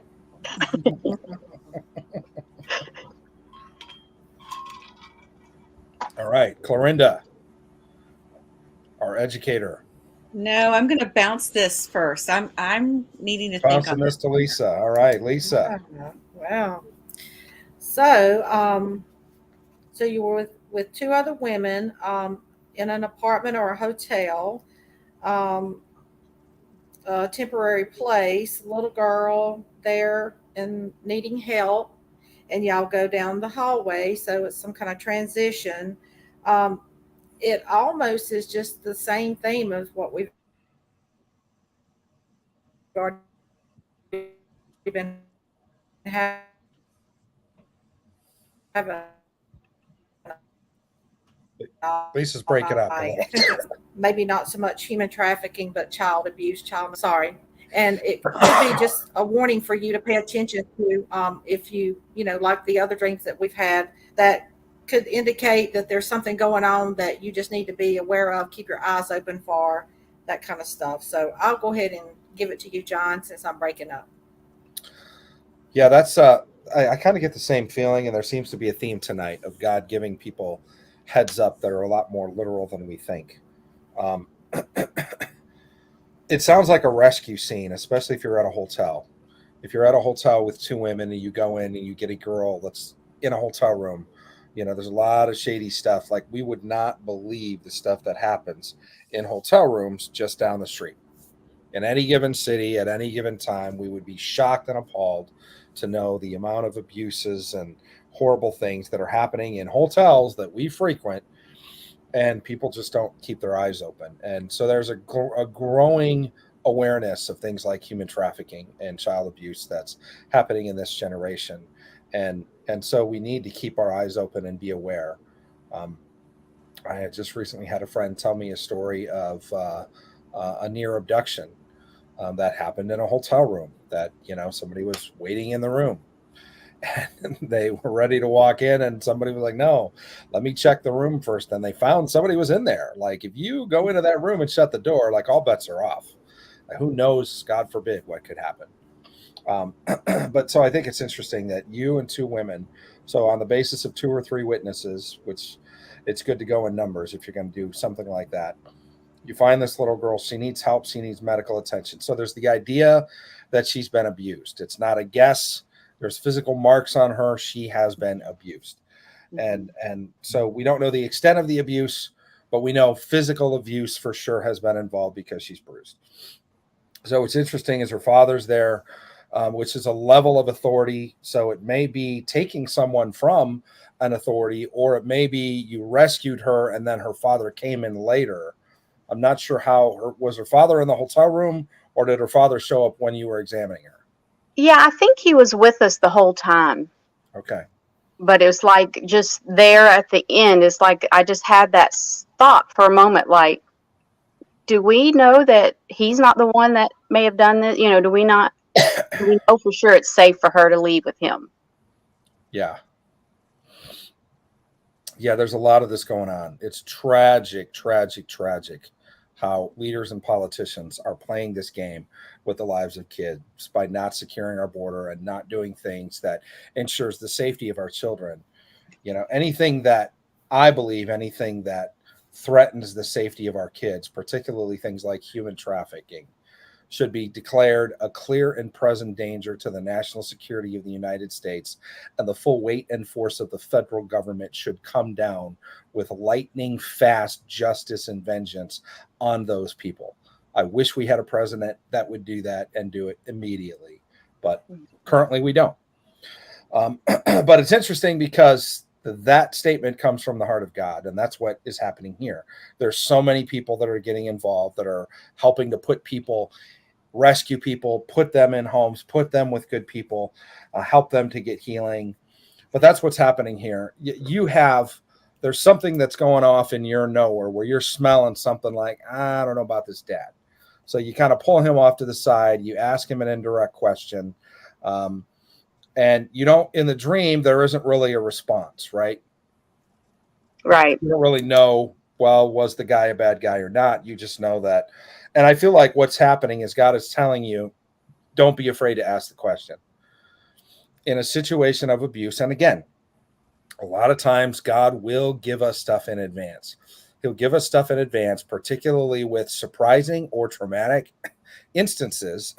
All right, Clorinda, our educator. No, I'm going to bounce this first. I'm needing to think Bouncing on this to Lisa. All right, Lisa. Wow. So, so you were with two other women in an apartment or a hotel, a temporary place, little girl there and needing help, and y'all go down the hallway. So it's some kind of transition. It almost is just the same theme of what we've already been having. Lisa's breaking up a little. Maybe not so much human trafficking, but child abuse, sorry. And it could be just a warning for you to pay attention to if you, like the other dreams that we've had, that could indicate that there's something going on that you just need to be aware of, keep your eyes open for, that kind of stuff. So I'll go ahead and give it to you, John, since I'm breaking up. Yeah, that's I kind of get the same feeling, and there seems to be a theme tonight of God giving people heads up that are a lot more literal than we think. It sounds like a rescue scene, especially if you're at a hotel. If you're at a hotel with two women and you go in and you get a girl that's in a hotel room, there's a lot of shady stuff. Like, we would not believe the stuff that happens in hotel rooms just down the street. In any given city, at any given time, we would be shocked and appalled to know the amount of abuses and horrible things that are happening in hotels that we frequent, and people just don't keep their eyes open. And so there's a growing awareness of things like human trafficking and child abuse that's happening in this generation. And so we need to keep our eyes open and be aware. Um, I had just recently had a friend tell me a story of a near abduction that happened in a hotel room. That somebody was waiting in the room, and they were ready to walk in, and somebody was like, "No, let me check the room first." And they found somebody was in there. Like, if you go into that room and shut the door, like, all bets are off. Like, who knows? God forbid what could happen. But so I think it's interesting that you and two women. So on the basis of 2 or 3 witnesses, which it's good to go in numbers if you're going to do something like that. You find this little girl, she needs help, she needs medical attention. So there's the idea that she's been abused. It's not a guess. There's physical marks on her. She has been abused. And so we don't know the extent of the abuse, but we know physical abuse for sure has been involved because she's bruised. So what's interesting is her father's there, which is a level of authority. So it may be taking someone from an authority, or it may be you rescued her and then her father came in later. I'm not sure was her father in the hotel room, or did her father show up when you were examining her? Yeah, I think he was with us the whole time. Okay. But it was like just there at the end. It's like I just had that thought for a moment, like, do we know that he's not the one that may have done this? Do we know for sure it's safe for her to leave with him? Yeah. Yeah, there's a lot of this going on. It's tragic, tragic, tragic how leaders and politicians are playing this game with the lives of kids by not securing our border and not doing things that ensures the safety of our children. Anything that threatens the safety of our kids, particularly things like human trafficking, should be declared a clear and present danger to the national security of the United States, and the full weight and force of the federal government should come down with lightning fast justice and vengeance on those people. I wish we had a president that would do that and do it immediately, but currently we don't. But it's interesting because that statement comes from the heart of God, and that's what is happening here. There's so many people that are getting involved, that are helping to rescue people, put them in homes, put them with good people, help them to get healing. But that's what's happening here. There's something that's going off in your knower where you're smelling something like, I don't know about this dad. So you kind of pull him off to the side, you ask him an indirect question. And in the dream, there isn't really a response, right? Right. You don't really know, well, was the guy a bad guy or not? You just know that. And I feel like what's happening is God is telling you, don't be afraid to ask the question. In a situation of abuse, and again, a lot of times God will give us stuff in advance. He'll give us stuff in advance, particularly with surprising or traumatic instances.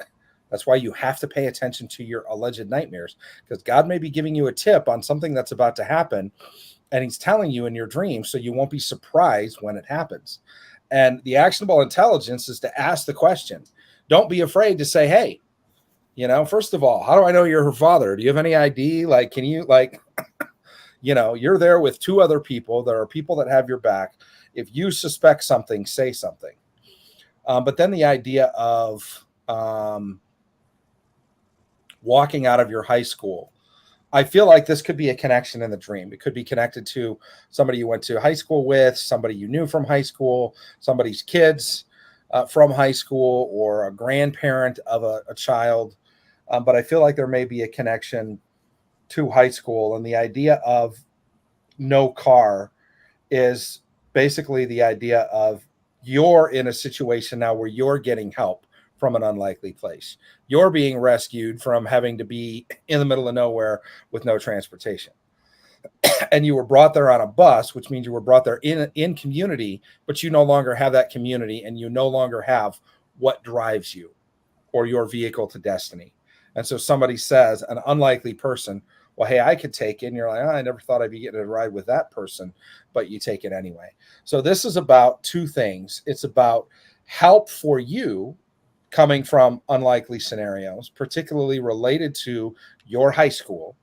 That's why you have to pay attention to your alleged nightmares, because God may be giving you a tip on something that's about to happen, and he's telling you in your dream so you won't be surprised when it happens. And the actionable intelligence is to ask the question. Don't be afraid to say, hey, first of all, how do I know you're her father? Do you have any ID? Like, can you, you're there with 2 other people. There are people that have your back. If you suspect something, say something. But then the idea of walking out of your high school, I feel like this could be a connection in the dream. It could be connected to somebody you went to high school with, somebody you knew from high school, somebody's kids from high school, or a grandparent of a child. But I feel like there may be a connection to high school. And the idea of no car is basically the idea of you're in a situation now where you're getting help from an unlikely place. You're being rescued from having to be in the middle of nowhere with no transportation. And you were brought there on a bus, which means you were brought there in community, but you no longer have that community, and you no longer have what drives you or your vehicle to destiny. And so somebody says, an unlikely person, well, hey, I could take it. And you're like, I never thought I'd be getting a ride with that person, but you take it anyway. So this is about 2 things. It's about help for you coming from unlikely scenarios, particularly related to your high school.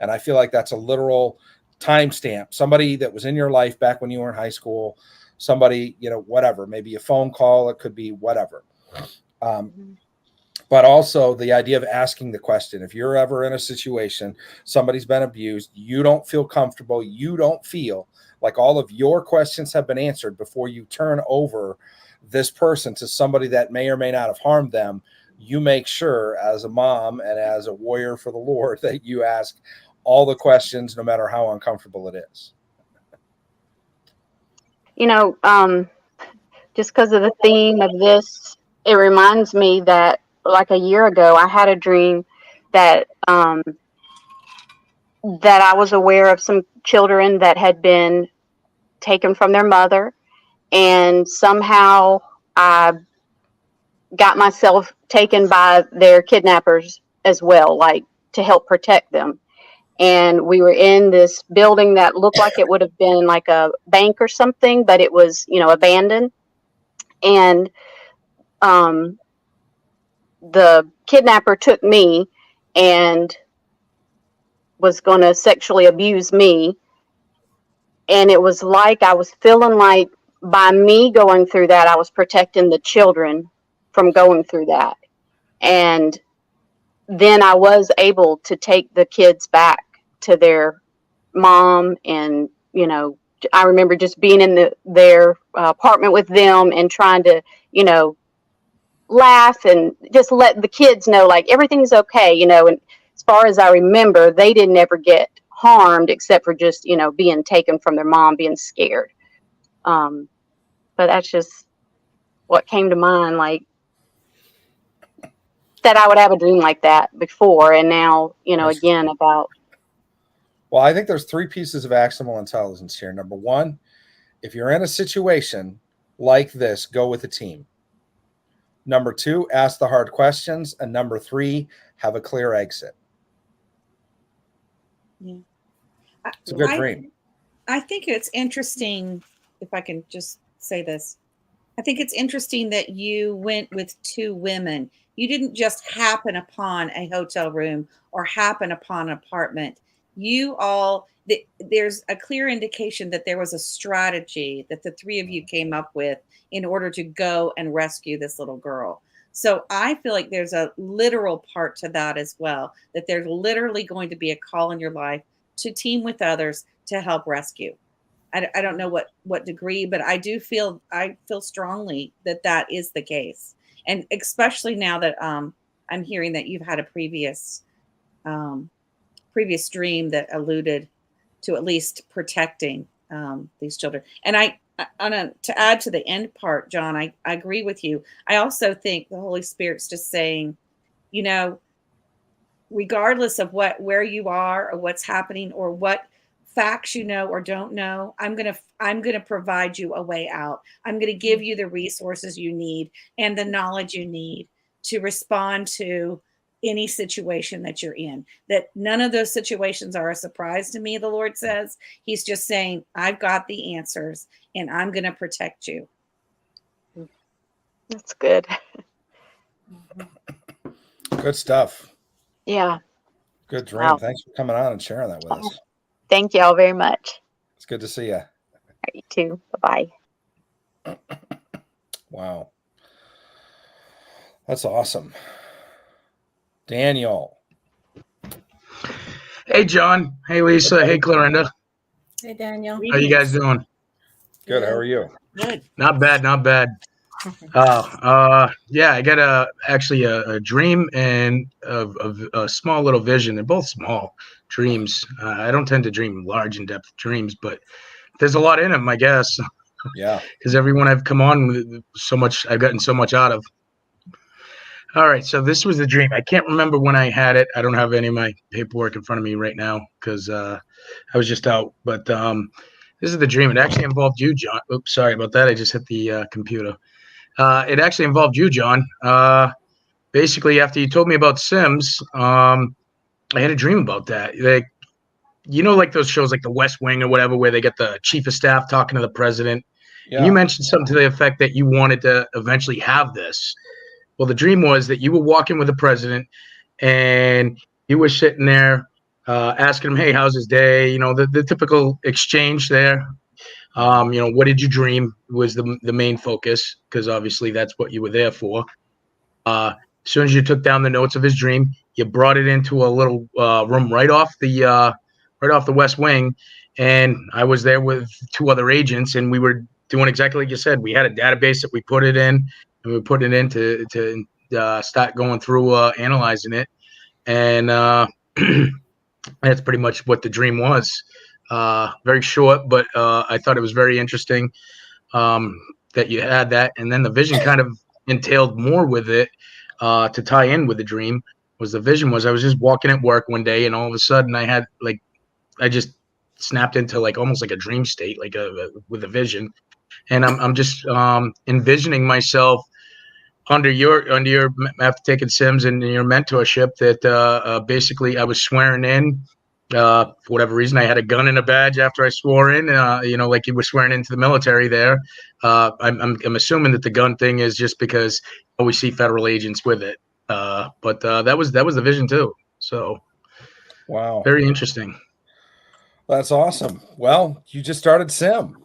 And I feel like that's a literal timestamp. Somebody that was in your life back when you were in high school, somebody, whatever, maybe a phone call, it could be whatever. But also the idea of asking the question. If you're ever in a situation, somebody's been abused, you don't feel comfortable, you don't feel like all of your questions have been answered before you turn over this person to somebody that may or may not have harmed them, you make sure as a mom and as a warrior for the Lord that you ask all the questions, no matter how uncomfortable it is. You know, just because of the theme of this, it reminds me that like a year ago, I had a dream that that I was aware of some children that had been taken from their mother, and somehow I got myself taken by their kidnappers as well, like to help protect them. And we were in this building that looked like it would have been like a bank or something, but it was, you know, abandoned. And the kidnapper took me and was going to sexually abuse me. And it was like I was feeling like by me going through that, I was protecting the children from going through that. And then I was able to take the kids back to their mom. And, you know, I remember just being in their apartment with them and trying to, you know, laugh and just let the kids know like everything's okay, you know. And as far as I remember, they didn't ever get harmed except for just, you know, being taken from their mom, being scared. But that's just what came to mind, like that I would have a dream like that before, and now, you know, again about. Well, I think there's 3 pieces of actionable intelligence here. Number 1, if you're in a situation like this, go with a team. Number 2, ask the hard questions. And number 3, have a clear exit. Yeah. It's a good dream. I think it's interesting, if I can just say this. I think it's interesting that you went with 2 women. You didn't just happen upon a hotel room or happen upon an apartment. There's a clear indication that there was a strategy that the 3 of you came up with in order to go and rescue this little girl. So I feel like there's a literal part to that as well, that there's literally going to be a call in your life to team with others to help rescue. I don't know what degree, but I feel strongly that is the case. And especially now that I'm hearing that you've had a previous dream that alluded to at least protecting these children. And to add to the end part, John, I agree with you. I also think the Holy Spirit's just saying, you know, regardless of where you are or what's happening or what facts you know or don't know, I'm gonna provide you a way out. I'm gonna give you the resources you need and the knowledge you need to respond to any situation that you're in. That none of those situations are a surprise to me, the Lord says. He's just saying, I've got the answers and I'm gonna protect you. That's good. Good stuff. Yeah. Good dream. Wow. Thanks for coming on and sharing that with us. Thank you all very much. It's good to see you. You too. Bye-bye. Wow. That's awesome. Daniel. Hey, John. Hey, Lisa. Hey, Clarinda. Hey, Daniel. How you guys doing? Good. How are you? Good. Not bad. Not bad. Yeah, I got actually a dream and a small little vision. They're both small dreams. I don't tend to dream large, in-depth dreams, but there's a lot in them, I guess. Yeah. Because everyone I've come on with so much, I've gotten so much out of. All right, so this was the dream. I can't remember when I had it. I don't have any of my paperwork in front of me right now because I was just out. But this is the dream. It actually involved you, John. Oops, sorry about that. I just hit the computer. It actually involved you, John. Basically, after you told me about Sims, I had a dream about that. Like, you know, like those shows like The West Wing or whatever, where they get the chief of staff talking to the president. Yeah. And you mentioned something to the effect that you wanted to eventually have this. Well, the dream was that you were walking with the president and you were sitting there asking him, hey, how's his day? You know, the typical exchange there. You know, what did you dream was the main focus, because obviously that's what you were there for. As soon as you took down the notes of his dream, you brought it into a little room right off the West Wing, and I was there with 2 other agents, and we were doing exactly like you said. We had a database that we put it in, and we put it in to start going through analyzing it, and that's pretty much what the dream was. Very short, but I thought it was very interesting that you had that, and then the vision kind of entailed more with it to tie in with the dream. Was the vision was I was just walking at work one day, and all of a sudden I just snapped into like almost like a dream state, like with a vision, and I'm just envisioning myself under your after taking Sims and your mentorship that basically I was swearing in. For whatever reason, I had a gun and a badge after I swore in. Like you were swearing into the military there. I'm assuming that the gun thing is just because we see federal agents with it. But that was the vision too. So Wow, very interesting. that's awesome. Well, you just started Sim.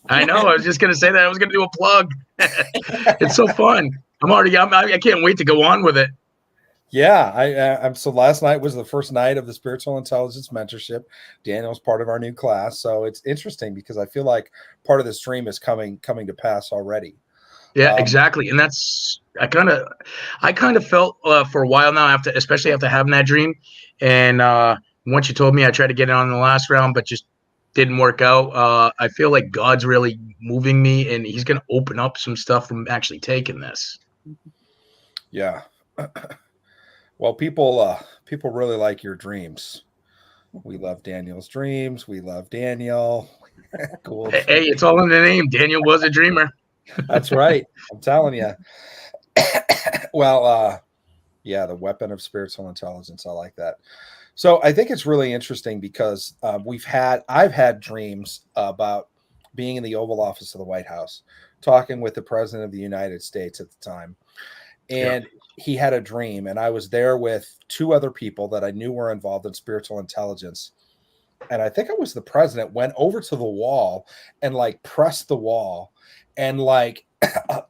I know. I was just gonna say that. I was gonna do a plug. It's so fun. I can't wait to go on with it. Yeah, I'm. So last night was the first night of the spiritual intelligence mentorship. Daniel's part of our new class, so it's interesting because I feel like part of this dream is coming to pass already. Yeah, exactly. And that's I kind of felt for a while now, especially after having that dream. And once you told me, I tried to get it on the last round, but just didn't work out. I feel like God's really moving me, and He's going to open up some stuff from actually taking this. Yeah. Well, people really like your dreams. We love Daniel's dreams. We love Daniel. Cool. Hey, it's all in the name. Daniel was a dreamer. That's right. I'm telling you. Well, yeah, the weapon of spiritual intelligence. I like that. So I think it's really interesting because I've had dreams about being in the Oval Office of the White House, talking with the President of the United States at the time. And he had a dream, and I was there with 2 other people that I knew were involved in spiritual intelligence. And I think it was the president went over to the wall and like pressed the wall, and like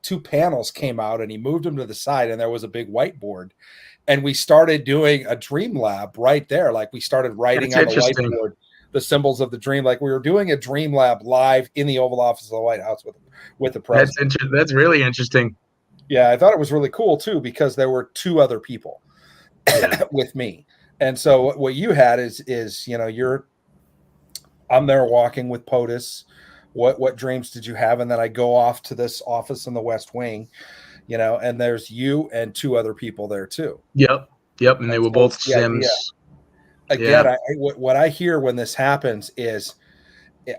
2 panels came out, and he moved them to the side, and there was a big whiteboard, and we started doing a dream lab right there. Like we started writing on the whiteboard the symbols of the dream. Like we were doing a dream lab live in the Oval Office of the White House with the president. That's really interesting. Yeah, I thought it was really cool too because there were 2 other people with me, and so what you had is I'm there walking with POTUS. What dreams did you have? And then I go off to this office in the West Wing, and there's you and 2 other people there too. Yep, and they were both Sims. Again, what I hear when this happens is,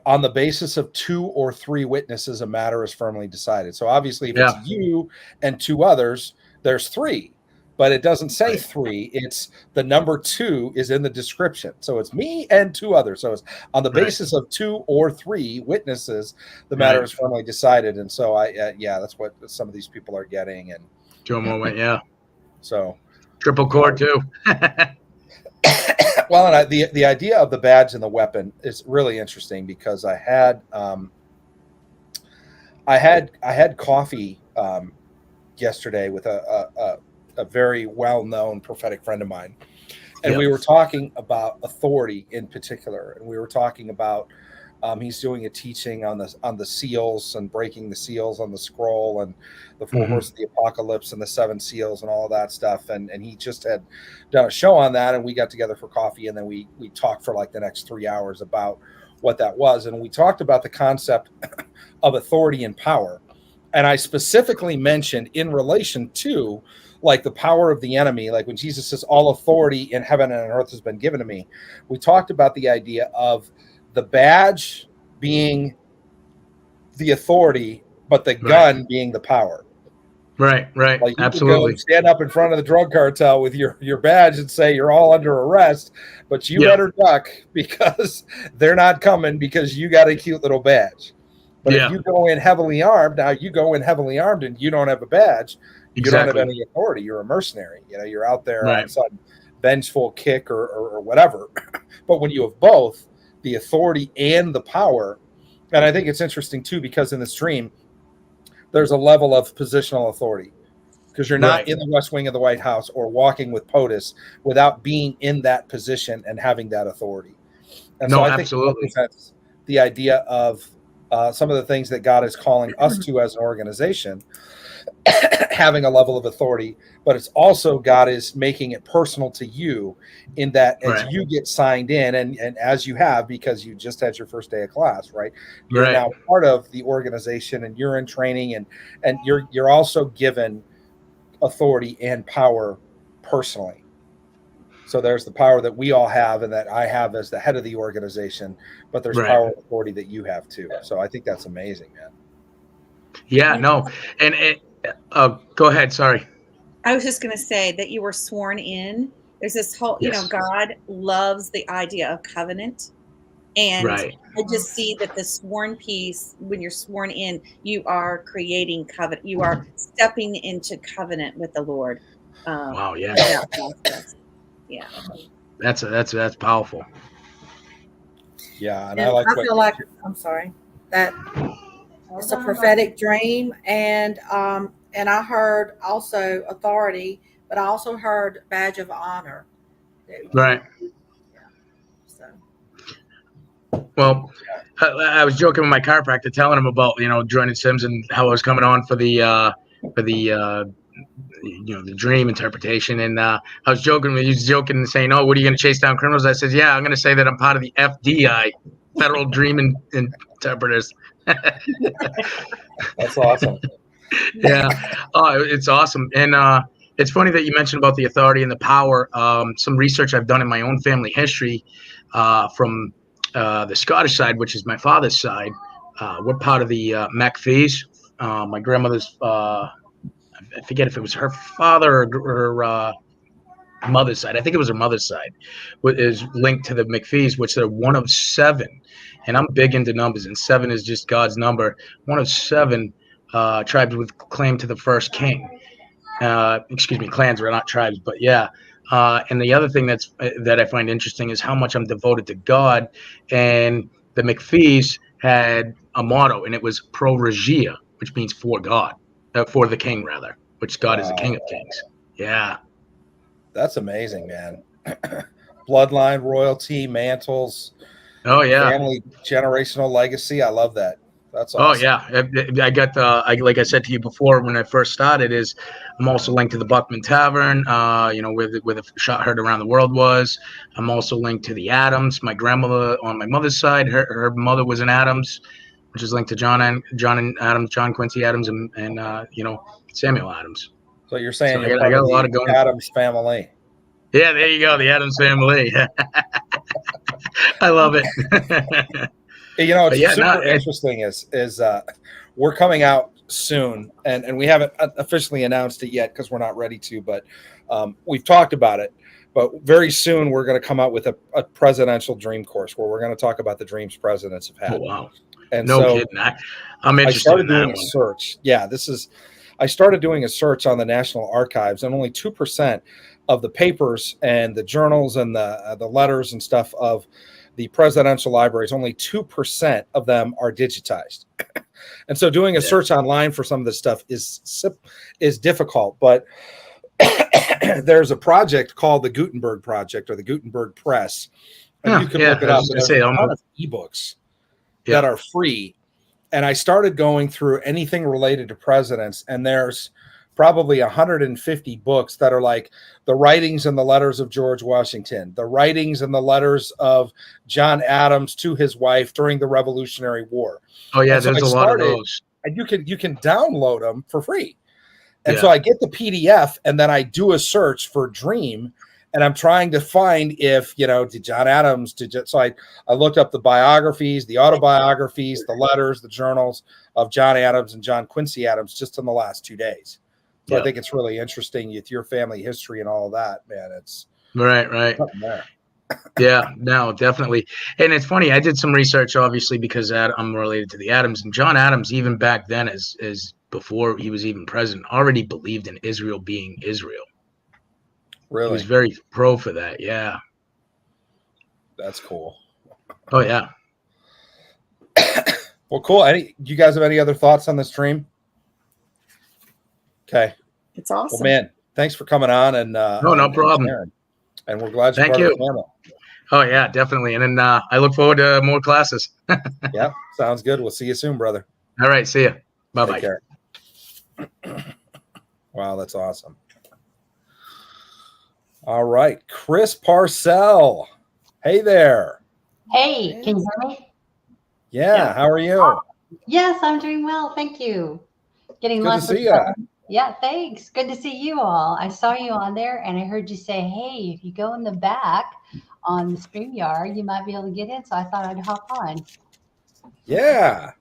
on the basis of 2 or 3 witnesses, a matter is firmly decided. So obviously, if it's you and 2 others, there's 3, but it doesn't say 3. It's the number 2 is in the description. So it's me and 2 others. So it's on the basis of 2 or 3 witnesses, the matter is firmly decided. And so that's what some of these people are getting. And to a moment, yeah. So triple core too. Well, and the idea of the badge and the weapon is really interesting because I had coffee yesterday with a very well-known prophetic friend of mine, and we were talking about authority in particular, and we were talking about he's doing a teaching on the seals and breaking the seals on the scroll and the 4 horses of the apocalypse and the 7 seals and all of that stuff. And he just had done a show on that, and we got together for coffee, and then we talked for like the next 3 hours about what that was. And we talked about the concept of authority and power. And I specifically mentioned in relation to like the power of the enemy, like when Jesus says all authority in heaven and on earth has been given to me. We talked about the idea of the badge being the authority, but the gun being the power. Right. Like you Absolutely. could go stand up in front of the drug cartel with your badge and say you're all under arrest, but you better duck because they're not coming because you got a cute little badge. But if you go in heavily armed, and you don't have a badge, you don't have any authority. You're a mercenary. You're out there on some vengeful kick or whatever. But when you have both, the authority and the power, and I think it's interesting too because in this dream, there's a level of positional authority. because you're not Right. in the West Wing of the White House or walking with POTUS without being in that position and having that authority. And No, so I think it absolutely. represents the idea of some of the things that God is calling us to as an organization, having a level of authority, but it's also God is making it personal to you in that as Right. you get signed in and as you have, because you just had your first day of class, right? You're Right. now part of the organization and you're in training and you're also given authority and power personally. So there's the power that we all have and that I have as the head of the organization, but there's Right. power and authority that you have too. So I think that's amazing, man. Yeah, no. And go ahead. Sorry. I was just going to say that you were sworn in. There's this whole, Yes. God loves the idea of covenant. And Right. I just see that the sworn piece, when you're sworn in, you are creating covenant. You are stepping into covenant with the Lord. Wow. Yeah. That process. Yeah. That's powerful. Yeah, and And I like I what feel like, I'm sorry, that it's a prophetic dream, and I heard also authority, but I also heard badge of honor. Right. Yeah. So Well, I was joking with my chiropractor, telling him about joining Sims and how I was coming on for the the dream interpretation, and I was joking. He was joking and saying, "Oh, what are you going to chase down criminals?" I said, "Yeah, I'm going to say that I'm part of the FDI, Federal Dream Interpreters." that's awesome. Yeah, it's awesome, and it's funny that you mentioned about the authority and the power. Some research I've done in my own family history from the Scottish side, which is my father's side. We're part of the MacPhees. My grandmother's, I forget if it was her father or her mother's side. I think it was her mother's side, is linked to the MacPhees, which they're one of 7. And I'm big into numbers, and 7 is just God's number. One of 7 tribes with claim to the first king. Clans are not tribes, but yeah. And the other thing that I find interesting is how much I'm devoted to God. And the MacPhees had a motto, and it was pro regia, which means for God, for the king rather, which God is the king of kings. Yeah. That's amazing, man. Bloodline, royalty, mantles, Oh yeah. family, generational legacy. I love that. That's Oh awesome. yeah, I got like I said to you before when I first started, is I'm also linked to the Buckman Tavern, where the shot heard around the world was. I'm also linked to the Adams. My grandmother on my mother's side, her mother was an Adams, which is linked to John and Adams, John Quincy Adams, and Samuel Adams. So you're saying So you're I part got of a lot the of going. Adams family. Yeah, there you go, the Adams family. I love it. It's yeah, super interesting is we're coming out soon, and we haven't officially announced it yet because we're not ready to, but we've talked about it. But very soon we're going to come out with a presidential dream course where we're going to talk about the dreams presidents have had. Oh wow! And no so kidding. I'm interested I started in that doing one. a search. Yeah, I started doing a search on the National Archives, and only 2% of the papers and the journals and the letters and stuff of the presidential libraries, only 2% of them are digitized. And so doing a search online for some of this stuff is difficult, but there's a project called the Gutenberg Project or the Gutenberg Press, and you can look it up. There's a ton of ebooks that are free. And I started going through anything related to presidents, and there's probably 150 books that are like the writings and the letters of George Washington, the writings and the letters of John Adams to his wife during the Revolutionary War. Oh yeah, there's a lot of those. And you can download them for free. And so I get the PDF, and then I do a search for Dream, and I'm trying to find if, did John Adams, so I looked up the biographies, the autobiographies, the letters, the journals of John Adams and John Quincy Adams just in the last 2 days. So I think it's really interesting with your family history and all of that, man. It's right. There. Yeah, no, definitely. And it's funny, I did some research, obviously, because I'm related to the Adams, and John Adams, even back then, as before he was even president, already believed in Israel being Israel. Really? He was very pro for that. Yeah. That's cool. Oh yeah. Well, cool. Do you guys have any other thoughts on this dream? Okay. It's awesome. Well, man, thanks for coming on and no problem. sharing. And we're glad you're Thank part of you. the family. Oh yeah, definitely. And then I look forward to more classes. Yeah, sounds good. We'll see you soon, brother. All right, see ya. Bye Take bye. care. Wow, that's awesome. All right, Chris Parcell. Hey there. Hey, can you hear me? Yeah, how are you? Yes, I'm doing well. Thank you. Getting Good to lots of see you. sun. Yeah, thanks. Good to see you all. I saw you on there and I heard you say, hey, if you go in the back on the StreamYard, you might be able to get in. So I thought I'd hop on. Yeah.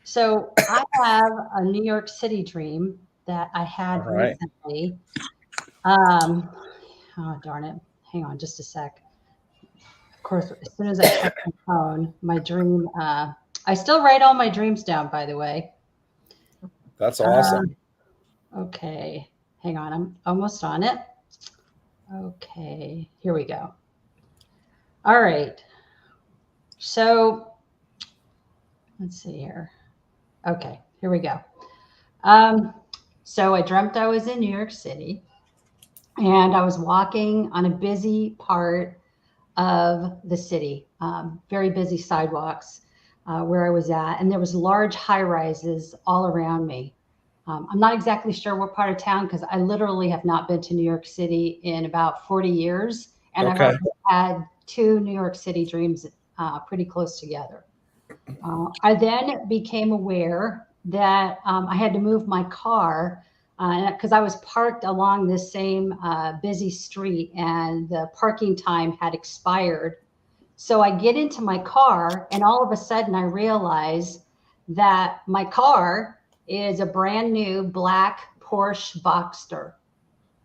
So I have a New York City dream that I had All right. recently. Oh, darn it. Hang on just a sec. Of course, as soon as I check my phone, my dream, I still write all my dreams down, by the way. That's awesome. Okay, hang on, I'm almost on it. Okay, here we go. All right, so let's see here. Okay, here we go. So I dreamt I was in New York City and I was walking on a busy part of the city, very busy sidewalks where I was at, and there was large high rises all around me. I'm not exactly sure what part of town because I literally have not been to New York City in about 40 years. And Okay. I've already had 2 New York City dreams pretty close together. I then became aware that I had to move my car because I was parked along this same busy street and the parking time had expired. So I get into my car and all of a sudden I realize that my car is a brand new black Porsche Boxster.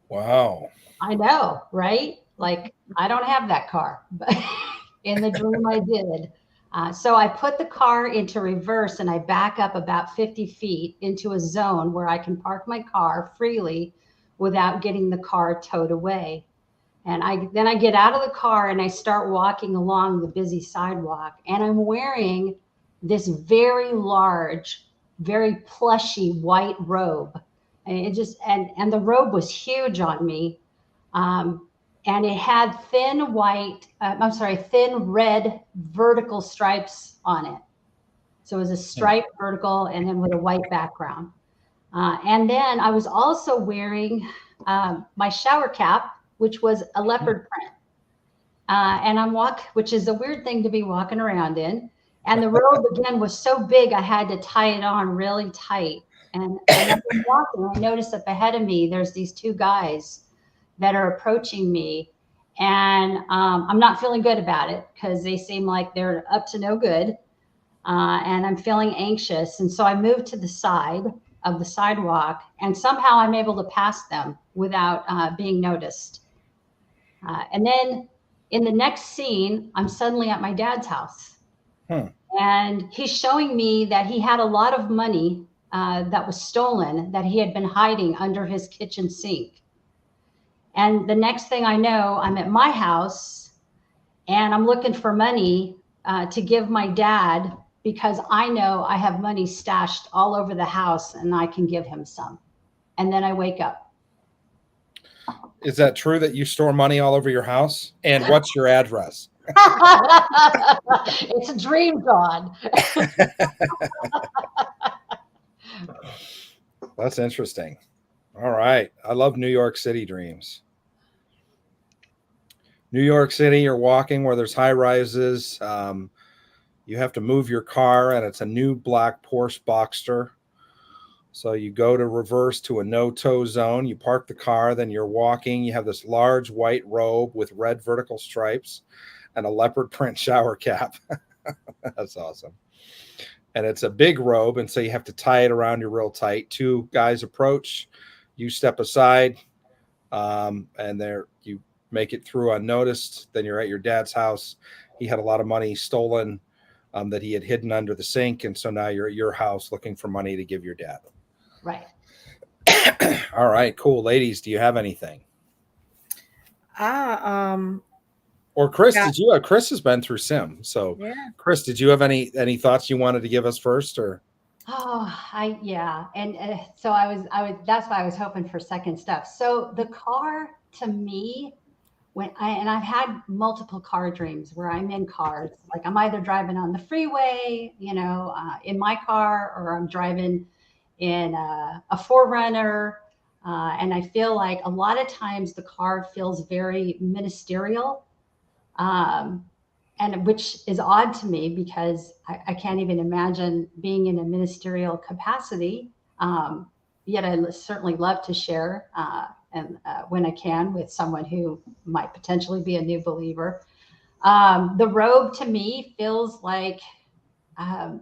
Wow. I know, right? Like I don't have that car, but in the dream I did. So I put the car into reverse and I back up about 50 feet into a zone where I can park my car freely without getting the car towed away. And then I get out of the car and I start walking along the busy sidewalk and I'm wearing this very large, very plushy white robe. And it just, and the robe was huge on me. And it had thin red vertical stripes on it. So it was a striped vertical and then with a white background. And then I was also wearing my shower cap, which was a leopard print. And which is a weird thing to be walking around in. And the robe again was so big, I had to tie it on really tight. And as I'm walking, I noticed up ahead of me, there's these 2 guys that are approaching me. And I'm not feeling good about it because they seem like they're up to no good. And I'm feeling anxious. And so I moved to the side of the sidewalk and somehow I'm able to pass them without being noticed. And then in the next scene, I'm suddenly at my dad's house. And he's showing me that he had a lot of money that was stolen that he had been hiding under his kitchen sink. And the next thing I know, I'm at my house and I'm looking for money to give my dad because I know I have money stashed all over the house and I can give him some. And then I wake up. Is that true that you store money all over your house? And what's your address? It's a dream, John. That's interesting. All right. I love New York City dreams. New York City, you're walking where there's high rises. You have to move your car, and it's a new black Porsche Boxster. So you go to reverse to a no-tow zone. You park the car, then you're walking. You have this large white robe with red vertical stripes and a leopard print shower cap. That's awesome. And it's a big robe, and so you have to tie it around you real tight. 2 guys approach. You step aside, and you make it through unnoticed. Then you're at your dad's house. He had a lot of money stolen that he had hidden under the sink, and so now you're at your house looking for money to give your dad. Right. All right, cool. Ladies, do you have anything? Or Chris, Yeah. Chris has been through Sim. So Yeah. Chris, did you have any thoughts you wanted to give us first, or? Yeah. And so that's why I was hoping for second stuff. So the car to me, and I've had multiple car dreams where I'm in cars, like I'm either driving on the freeway, in my car, or I'm driving in a Forerunner. And I feel like a lot of times the car feels very ministerial. Um, and which is odd to me because I can't even imagine being in a ministerial capacity. Yet I certainly love to share and when I can with someone who might potentially be a new believer. The robe to me feels like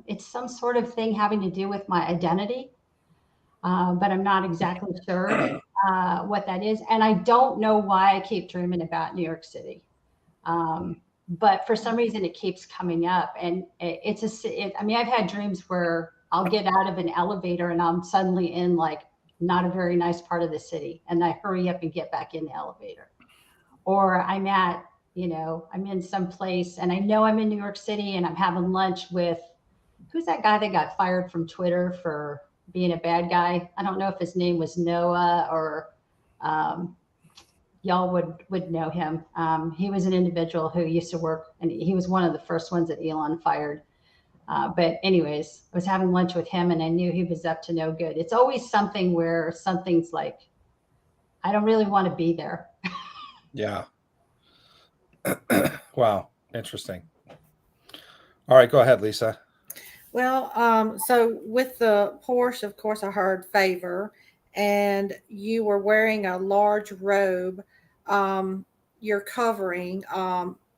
it's some sort of thing having to do with my identity, but I'm not exactly sure what that is. And I don't know why I keep dreaming about New York City. But for some reason it keeps coming up, and I mean, I've had dreams where I'll get out of an elevator and I'm suddenly in like not a very nice part of the city, and I hurry up and get back in the elevator. Or I'm in some place and I know I'm in New York City and I'm having lunch with, who's that guy that got fired from Twitter for being a bad guy? I don't know if his name was Noah or um, y'all would know him. He was an individual who used to work, and he was one of the first ones that Elon fired. But anyways, I was having lunch with him, and I knew he was up to no good. It's always something where something's like, I don't really want to be there. Yeah. Wow. Interesting. All right, go ahead, Lisa. Well, so with the Porsche, of course, I heard favor, and you were wearing a large robe. Your covering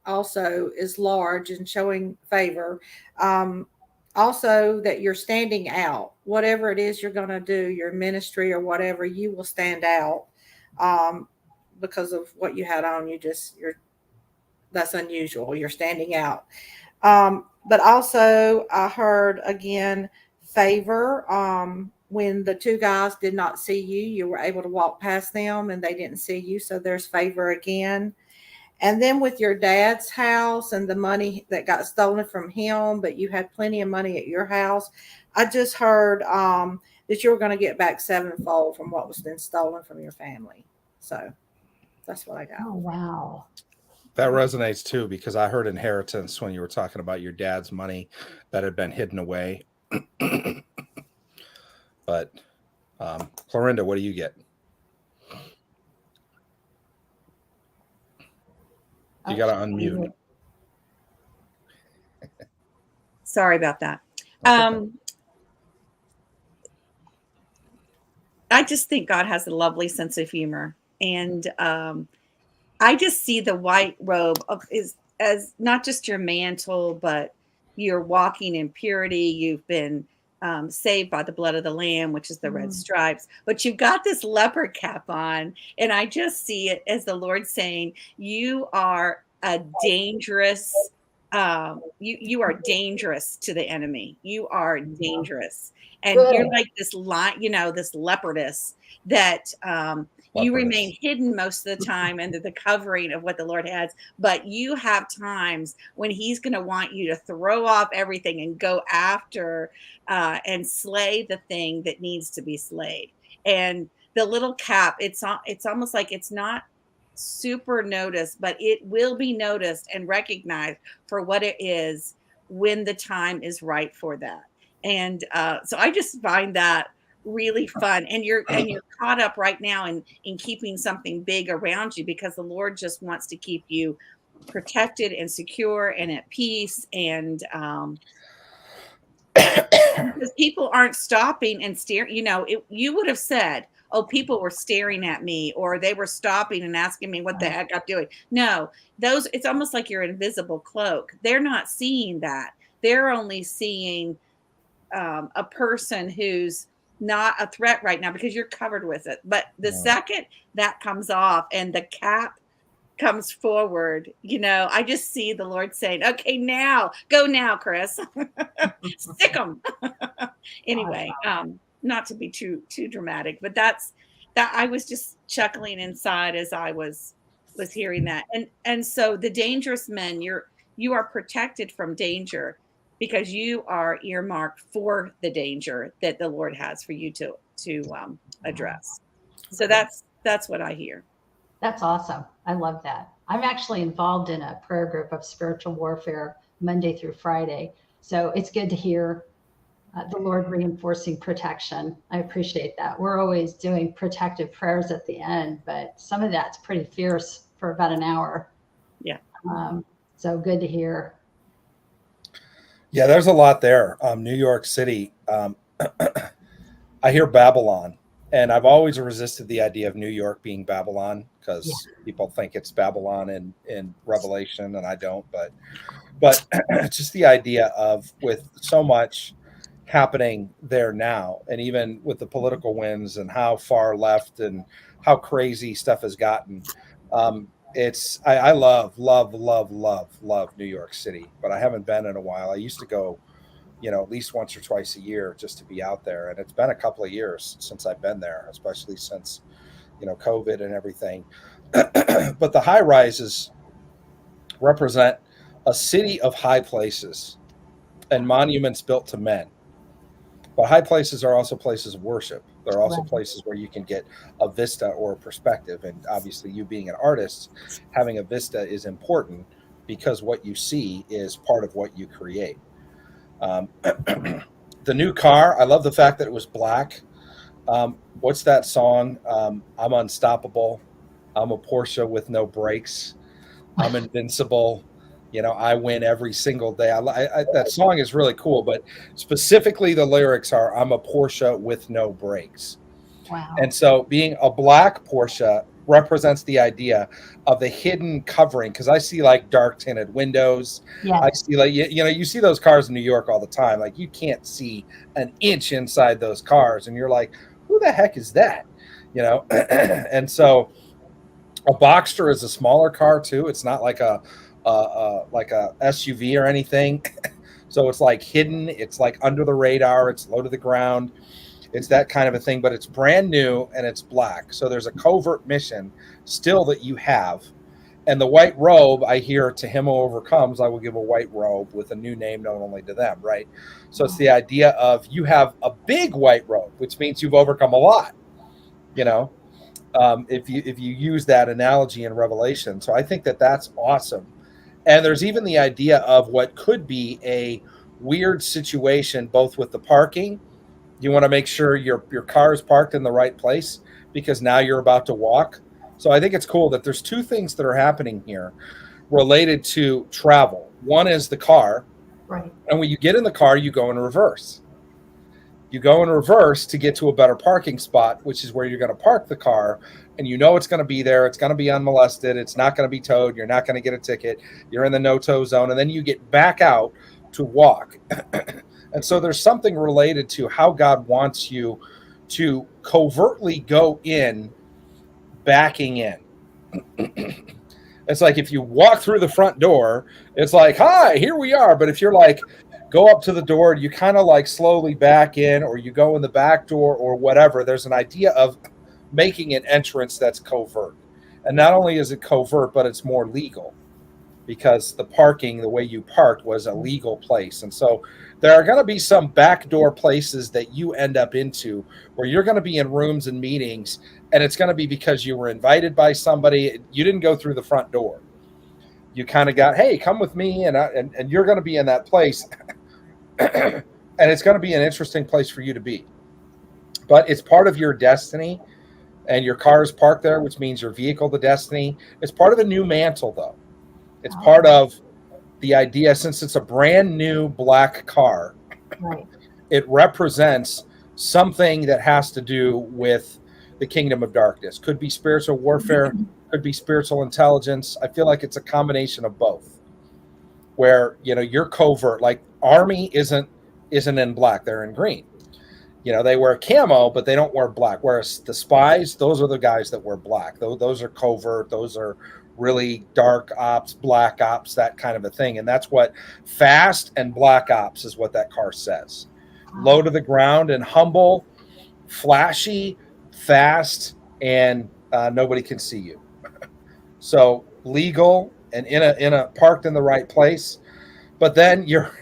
also is large and showing favor. Um, Also, that you're standing out. Whatever it is you're going to do, your ministry or whatever, you will stand out um, because of what you had on. You're that's unusual. You're standing out. But also, I heard again favor. When the two guys did not see you, you were able to walk past them and they didn't see you. So there's favor again. And then with your dad's house and the money that got stolen from him, but you had plenty of money at your house, I just heard that you were going to get back sevenfold from what was been stolen from your family. So that's what I got. Oh, wow. That resonates too, because I heard inheritance when you were talking about your dad's money that had been hidden away. But Clorinda, what do you get? You got to unmute. Sorry about that. Okay. I just think God has a lovely sense of humor. And I just see the white robe as not just your mantle, but you're walking in purity. You've been saved by the blood of the Lamb, which is the red stripes. But you've got this leopard cap on. And I just see it as the Lord saying, you are a dangerous, you are dangerous to the enemy. You are dangerous. And you're like this this leopardess that you remain hidden most of the time under the covering of what the Lord has. But you have times when he's going to want you to throw off everything and go after and slay the thing that needs to be slayed. And the little cap, it's almost like it's not super noticed, but it will be noticed and recognized for what it is when the time is right for that. And so I just find that really fun, and you're caught up right now in keeping something big around you, because the Lord just wants to keep you protected and secure and at peace. And because people aren't stopping and staring, you would have said, oh, people were staring at me, or they were stopping and asking me what the heck I'm doing. No, it's almost like your invisible cloak. They're not seeing that. They're only seeing a person who's not a threat right now because you're covered with it. But the second that comes off and the cap comes forward, I just see the Lord saying, okay, go now, Chris. Stick them. Anyway, not to be too dramatic, but that I was just chuckling inside as I was hearing that. And so the dangerous men, you are protected from danger, because you are earmarked for the danger that the Lord has for you to address. So that's what I hear. That's awesome. I love that. I'm actually involved in a prayer group of spiritual warfare Monday through Friday. So it's good to hear the Lord reinforcing protection. I appreciate that. We're always doing protective prayers at the end, but some of that's pretty fierce for about an hour. Yeah. So good to hear. Yeah, there's a lot there. New York City. I hear Babylon, and I've always resisted the idea of New York being Babylon because people think it's Babylon in Revelation, and I don't. But just the idea of, with so much happening there now, and even with the political winds and how far left and how crazy stuff has gotten, I love New York City, but I haven't been in a while. I used to go, at least once or twice a year just to be out there, and it's been a couple of years since I've been there, especially since COVID and everything. But the high rises represent a city of high places and monuments built to men. But high places are also places of worship. They're also places where you can get a vista or a perspective. And obviously, you being an artist, having a vista is important because what you see is part of what you create. The new car, I love the fact that it was black. What's that song? I'm unstoppable. I'm a Porsche with no brakes. I'm invincible. I win every single day. That song is really cool, but specifically the lyrics are, I'm a Porsche with no brakes. Wow. And so being a black Porsche represents the idea of the hidden covering, because I see like dark tinted windows. Yes. I see like, you see those cars in New York all the time. Like you can't see an inch inside those cars. And you're like, who the heck is that? And so a Boxster is a smaller car too. It's not like a SUV or anything. So it's like hidden. It's like under the radar. It's low to the ground. It's that kind of a thing, but it's brand new and it's black. So there's a covert mission still that you have. And the white robe, I hear, to him who overcomes, I will give a white robe with a new name known only to them, right? So it's the idea of you have a big white robe, which means you've overcome a lot, if you use that analogy in Revelation. So I think that that's awesome. And there's even the idea of what could be a weird situation, both with the parking. You want to make sure your car is parked in the right place because now you're about to walk. So I think it's cool that there's two things that are happening here related to travel. One is the car. Right. And when you get in the car, you go in reverse. You go in reverse to get to a better parking spot, which is where you're going to park the car. And it's going to be there. It's going to be unmolested. It's not going to be towed. You're not going to get a ticket. You're in the no-tow zone. And then you get back out to walk. And so there's something related to how God wants you to covertly go in, backing in. It's like if you walk through the front door, it's like, hi, here we are. But if you're like, go up to the door, you kind of like slowly back in, or you go in the back door or whatever. There's an idea of making an entrance that's covert. And not only is it covert, but it's more legal because the parking, the way you parked, was a legal place. And so there are going to be some backdoor places that you end up into where you're going to be in rooms and meetings, and it's going to be because you were invited by somebody. You didn't go through the front door. You kind of got, hey, come with me, and you're going to be in that place. And it's going to be an interesting place for you to be. But it's part of your destiny, and your car is parked there, which means your vehicle, the destiny. It's part of a new mantle, though. It's part of the idea, since it's a brand new black car, Right. It represents something that has to do with the kingdom of darkness. Could be spiritual warfare, could be spiritual intelligence. I feel like it's a combination of both. Where, you're covert, like Army isn't in black, they're in green. They wear camo, but they don't wear black. Whereas the spies, those are the guys that wear black. Those are covert. Those are really dark ops, black ops, that kind of a thing. And that's what fast and black ops is, what that car says. Low to the ground and humble, flashy, fast, and nobody can see you. So legal and in a parked in the right place. But then you're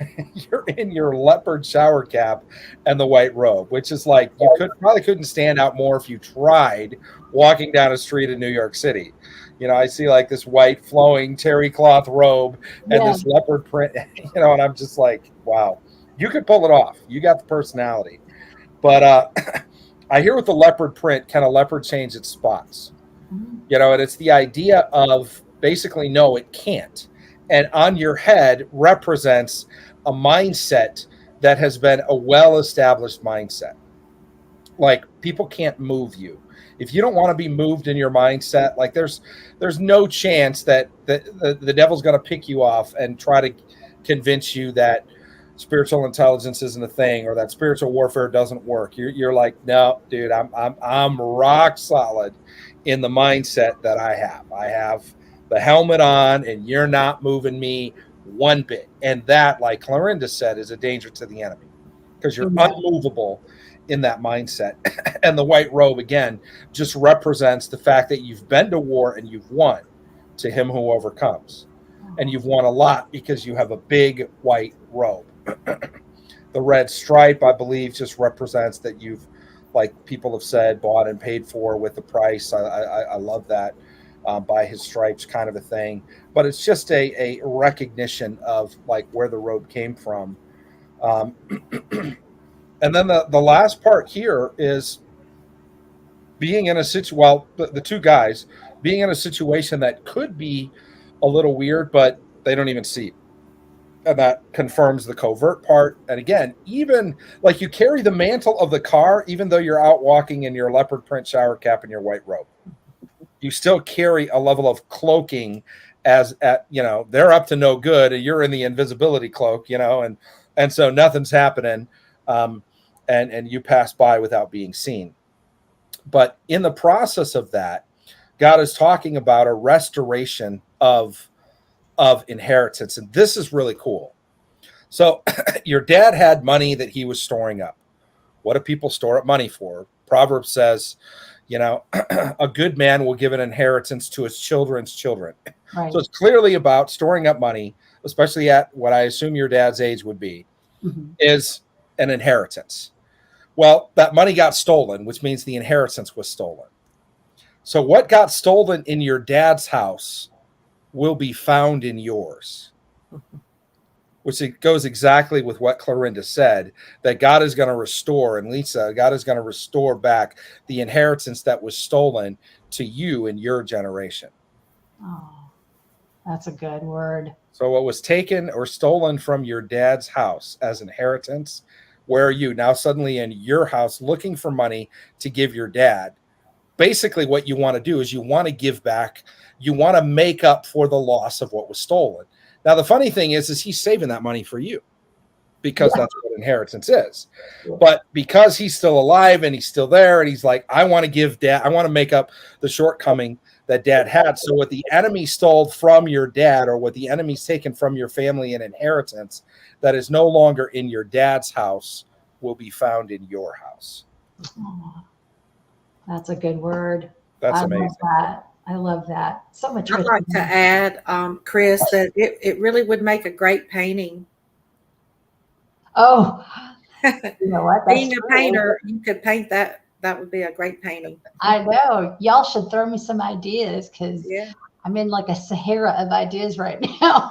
in your leopard shower cap and the white robe, which is like you probably couldn't stand out more if you tried walking down a street in New York City. You know, I see like this white flowing terry cloth robe and this leopard print, you know, and I'm just like, wow, you could pull it off. You got the personality. But I hear with the leopard print, can a leopard change its spots? You know, and it's the idea of basically, no, it can't. And on your head represents a mindset that has been a well-established mindset. Like people can't move you. If you don't want to be moved in your mindset, like there's no chance that the devil's going to pick you off and try to convince you that spiritual intelligence isn't a thing or that spiritual warfare doesn't work. You're like, no, dude, I'm rock solid in the mindset that I have. I have the helmet on and you're not moving me one bit. And that, like Clorinda said, is a danger to the enemy because you're unmovable in that mindset. And the white robe, again, just represents the fact that you've been to war and you've won, to him who overcomes. And you've won a lot because you have a big white robe. The red stripe, I believe, just represents that you've, like people have said, bought and paid for with the price. I love that. By his stripes kind of a thing. But it's just a recognition of like where the robe came from. And then the last part here is being in a situation, well, the two guys being in a situation that could be a little weird, but they don't even see it. And that confirms the covert part. And again, even like you carry the mantle of the car, even though you're out walking in your leopard print shower cap and your white robe, you still carry a level of cloaking as at, you know, they're up to no good and you're in the invisibility cloak, you know, and so nothing's happening. And you pass by without being seen. But in the process of that, God is talking about a restoration of inheritance. And this is really cool. So your dad had money that he was storing up. What do people store up money for? Proverbs says, you know, a good man will give an inheritance to his children's children. Right. So it's clearly about storing up money, especially at what I assume your dad's age would be, is an inheritance. Well, that money got stolen, which means the inheritance was stolen. So what got stolen in your dad's house will be found in yours, which it goes exactly with what Clorinda said, that God is going to restore, and Lisa, God is going to restore back the inheritance that was stolen to you in your generation. Oh, that's a good word. So what was taken or stolen from your dad's house as inheritance, where are you now suddenly in your house looking for money to give your dad? Basically what you want to do is you want to give back. You want to make up for the loss of what was stolen. Now, the funny thing is he's saving that money for you because that's what inheritance is. But because he's still alive and he's still there and he's like, I want to give dad, I want to make up the shortcoming that dad had. So what the enemy stole from your dad or what the enemy's taken from your family in inheritance that is no longer in your dad's house will be found in your house. Oh, that's a good word. That's amazing. I love that. So much. I'd like to add, Chris, that it really would make a great painting. Oh, you know what? Being a painter, you could paint that. That would be a great painting. I know. Y'all should throw me some ideas because I'm in like a Sahara of ideas right now.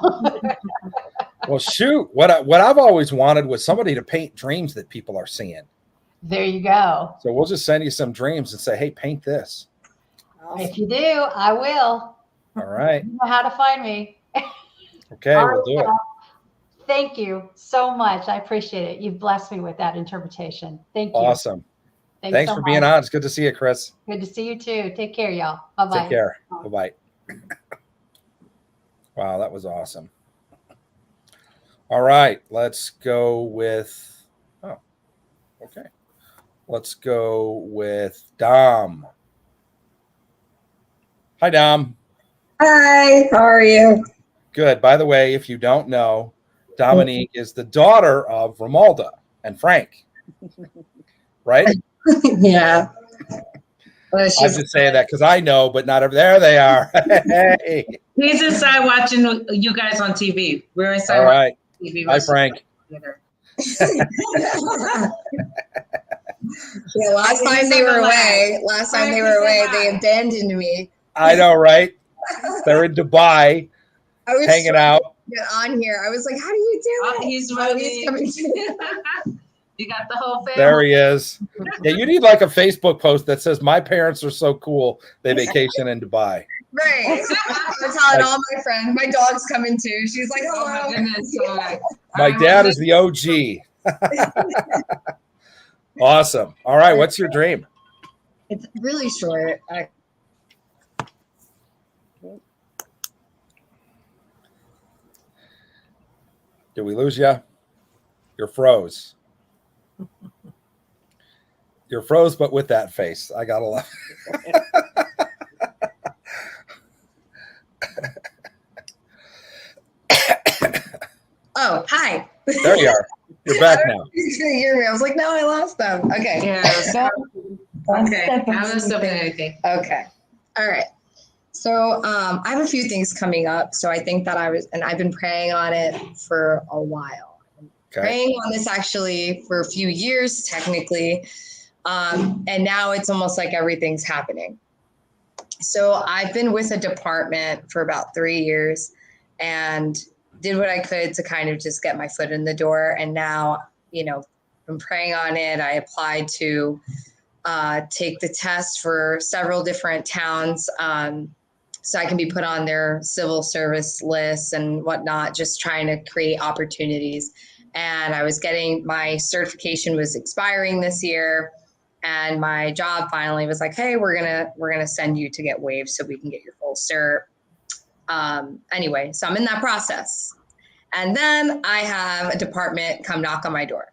Well, shoot. What I've always wanted was somebody to paint dreams that people are seeing. There you go. So we'll just send you some dreams and say, hey, paint this. If you do, I will. All right. You know how to find me. Okay, we'll do it. Thank you so much. I appreciate it. You've blessed me with that interpretation. Thank you. Awesome. Thanks so for being on. It's good to see you, Chris. Good to see you too. Take care, y'all. Bye-bye. Take care. Bye-bye. Wow, that was awesome. All right, let's go with, let's go with Dom. Hi, Dom. Hi, how are you? Good. By the way, if you don't know, Dominique is the daughter of Romalda and Frank, right? Yeah. Well, I'm just saying that because I know, but not there they are. Hey. He's inside watching you guys on TV. We're inside. All right. TV Hi, Frank. theater. Yeah, last time they were away, they abandoned me. I know, right? They're in Dubai, I was hanging trying out. to get on here. I was like, how do you do Oh, it? he's Oh, running. he's coming too. You got the whole family. There he is. Yeah, you need like a Facebook post that says, "My parents are so cool. They vacation in Dubai." Right. I'm telling all my friends. My dog's coming too. She's like, Oh hello. my goodness. All right. My dad is the OG. Awesome. All right, what's your dream? It's really short. Did we lose you? You're froze. You're froze, but with that face. I gotta love Oh, hi. There you are. You're back now. You couldn't hear me. I was like, no, I lost them. Okay. Yeah. Okay. I was still anything. Okay. All right. So I have a few things coming up. So I think that I've been praying on it for a while. Okay. Praying on this actually for a few years, technically. And now it's almost like everything's happening. So I've been with a department for about 3 years and did what I could to kind of just get my foot in the door. And now, I'm praying on it. I applied to take the test for several different towns so I can be put on their civil service lists and whatnot, just trying to create opportunities. And I was my certification was expiring this year. And my job finally was like, hey, we're gonna send you to get waived so we can get your full cert. Anyway, so I'm in that process. And then I have a department come knock on my door.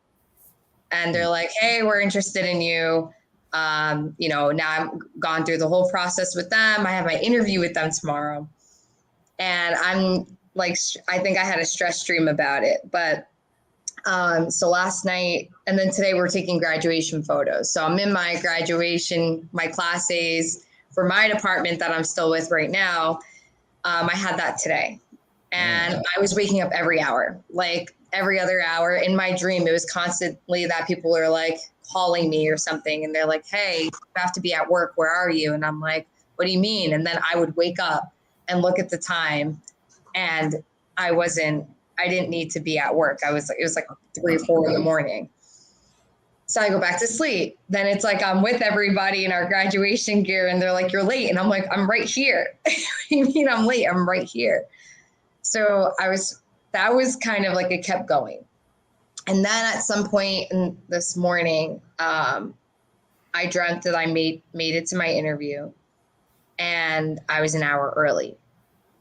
And they're like, hey, we're interested in you. Now I've gone through the whole process with them. I have my interview with them tomorrow. And I'm like, I think I had a stress dream about it. But so last night, and then today we're taking graduation photos. So I'm in my graduation, my class A's for my department that I'm still with right now. I had that today. And I was waking up every hour, like every other hour. In my dream, it was constantly that people are like calling me or something. And they're like, hey, you have to be at work. Where are you? And I'm like, what do you mean? And then I would wake up and look at the time. And I didn't need to be at work. It was like 3 or 4 in the morning. So I go back to sleep. Then it's like I'm with everybody in our graduation gear and they're like, you're late. And I'm like, I'm right here. What do you mean I'm late? I'm right here. So that was kind of like it kept going. And then at some point this morning, I dreamt that I made it to my interview and I was an hour early.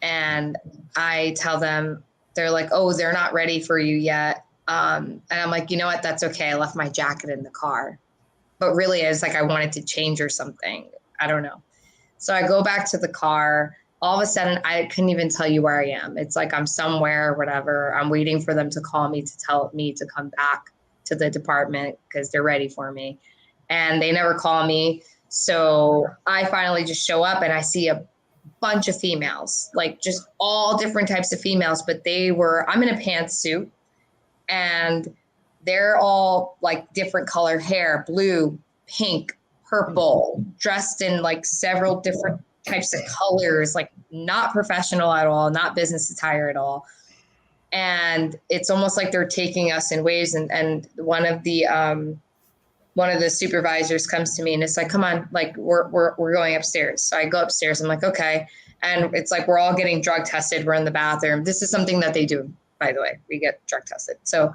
And I tell them, they're like, oh, they're not ready for you yet. And I'm like, you know what? That's okay. I left my jacket in the car. But really, it's like I wanted to change or something. I don't know. So I go back to the car. All of a sudden, I couldn't even tell you where I am. It's like I'm somewhere, whatever. I'm waiting for them to call me to tell me to come back to the department because they're ready for me. And they never call me. So I finally just show up and I see a bunch of females, like just all different types of females, but I'm in a pantsuit and they're all like different color hair, blue, pink, purple, dressed in like several different types of colors, like not professional at all, not business attire at all. And it's almost like they're taking us in waves. And one of the supervisors comes to me and it's like, come on, like we're going upstairs. So I go upstairs. I'm like, okay. And it's like, we're all getting drug tested. We're in the bathroom. This is something that they do, by the way, we get drug tested. So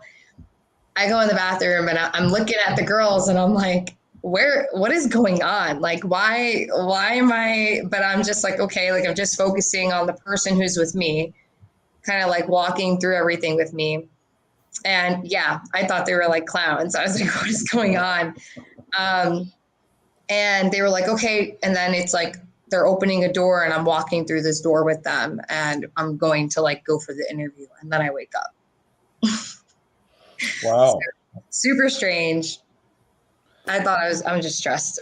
I go in the bathroom and I'm looking at the girls and I'm like, what is going on? Like, why am I, but I'm just like, okay, like I'm just focusing on the person who's with me, kind of like walking through everything with me. And yeah, I thought they were like clowns. I was like, what is going on? And they were like, okay. And then it's like, they're opening a door and I'm walking through this door with them and I'm going to like go for the interview. And then I wake up. Wow. So, super strange. I'm just stressed.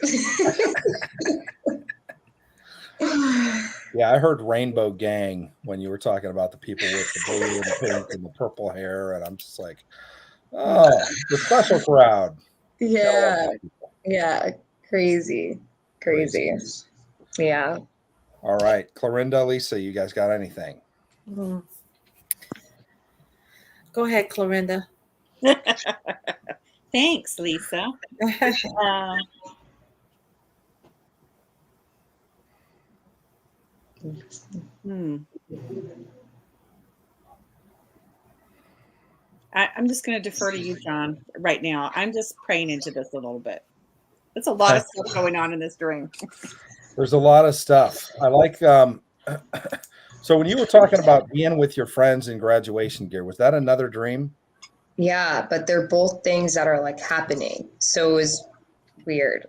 Yeah, I heard rainbow gang when you were talking about the people with the blue and the pink and the purple hair, and I'm just like, oh, the special crowd. Yeah. Yeah. Crazy. Crazy. Yeah. All right, Clorinda, Lisa, you guys got anything? Mm. Go ahead, Clorinda. Thanks, Lisa. I'm just going to defer to you, John, right now. I'm just praying into this a little bit. There's a lot of stuff going on in this dream. There's a lot of stuff. I like. So when you were talking about being with your friends in graduation gear, was that another dream? Yeah, but they're both things that are like happening. So it was weird.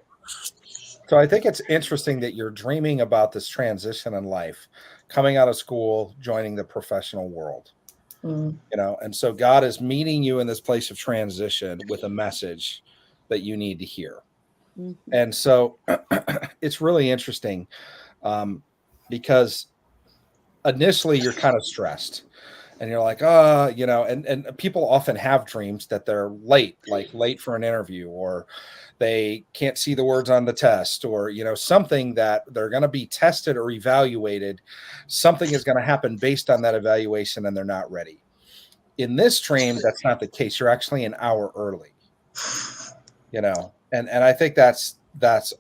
So I think it's interesting that you're dreaming about this transition in life, coming out of school, joining the professional world. You know, and so God is meeting you in this place of transition with a message that you need to hear. And so it's really interesting because initially you're kind of stressed and you're like, you know, and people often have dreams that they're late, like late for an interview, or they can't see the words on the test, or, you know, something that they're going to be tested or evaluated. Something is going to happen based on that evaluation and they're not ready. In this dream, that's not the case. You're actually an hour early, you know, and I think that's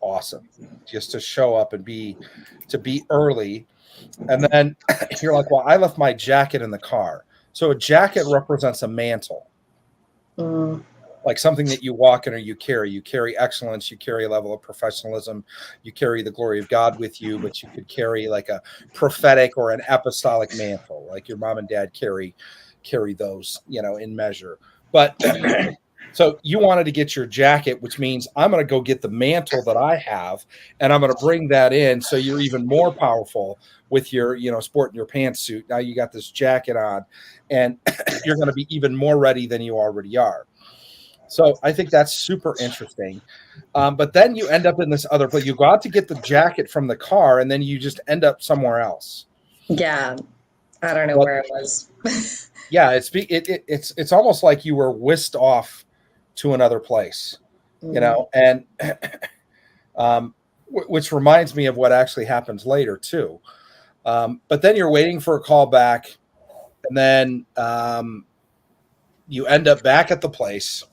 awesome, just to show up and be early. And then you're like, well, I left my jacket in the car. So a jacket represents a mantle, like something that you walk in or you carry. You carry excellence, you carry a level of professionalism, you carry the glory of God with you, but you could carry like a prophetic or an apostolic mantle, like your mom and dad carry those, you know, in measure. But so you wanted to get your jacket, which means I'm going to go get the mantle that I have, and I'm going to bring that in. So you're even more powerful with your, you know, sporting your pantsuit. Now you got this jacket on, and you're going to be even more ready than you already are. So I think that's super interesting. But then you end up in this other place. You go out to get the jacket from the car, and then you just end up somewhere else. Yeah. I don't know where it was. Yeah, it's almost like you were whisked off to another place, you know, and which reminds me of what actually happens later too. But then you're waiting for a call back, and then you end up back at the place,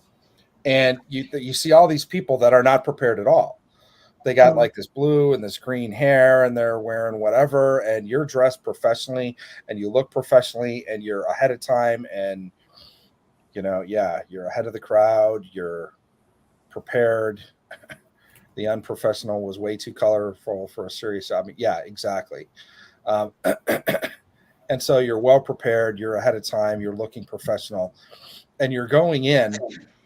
and you see all these people that are not prepared at all. They got like this blue and this green hair, and they're wearing whatever, and you're dressed professionally and you look professionally and you're ahead of time, and you know, yeah, you're ahead of the crowd, you're prepared. The unprofessional was way too colorful for a serious job. I mean, yeah, exactly. And so you're well prepared, you're ahead of time, you're looking professional, and you're going in.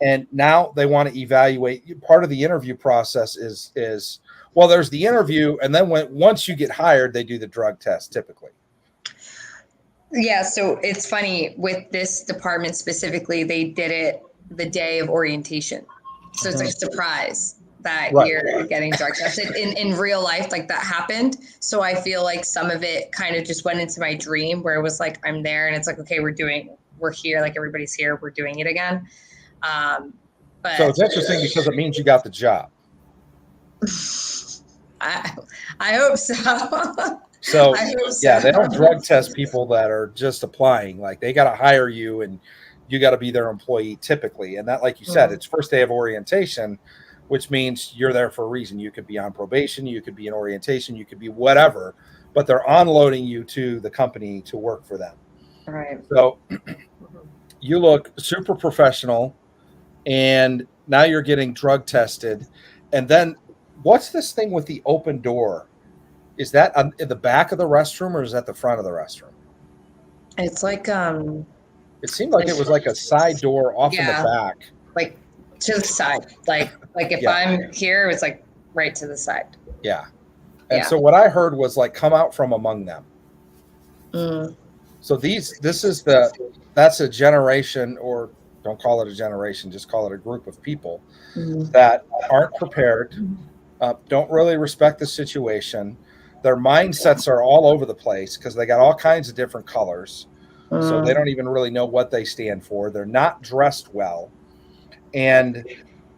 And now they want to evaluate. Part of the interview process is well, there's the interview, and then once you get hired, they do the drug test typically. Yeah, so it's funny with this department specifically, they did it the day of orientation. So it's like a surprise that you're getting drug tested. In real life, like that happened. So I feel like some of it kind of just went into my dream where it was like, I'm there and it's like, okay, we're here, like everybody's here, we're doing it again. But so it's interesting because it means you got the job. I hope so. So yeah, they don't drug test people that are just applying. Like they got to hire you, and you got to be their employee typically. And that, like you said, it's first day of orientation, which means you're there for a reason. You could be on probation, you could be in orientation, you could be whatever, but they're unloading you to the company to work for them. Right. So you look super professional, and now you're getting drug tested. And then what's this thing with the open door? Is that in the back of the restroom, or is that the front of the restroom? It's like it seemed like it was like a side door off in the back, like to the side. Like if I'm here, it's like right to the side. Yeah. And so what I heard was like, come out from among them. So that's a generation, or don't call it a generation, just call it a group of people that aren't prepared, don't really respect the situation, Their mindsets are all over the place because they got all kinds of different colors. So they don't even really know what they stand for. They're not dressed well. And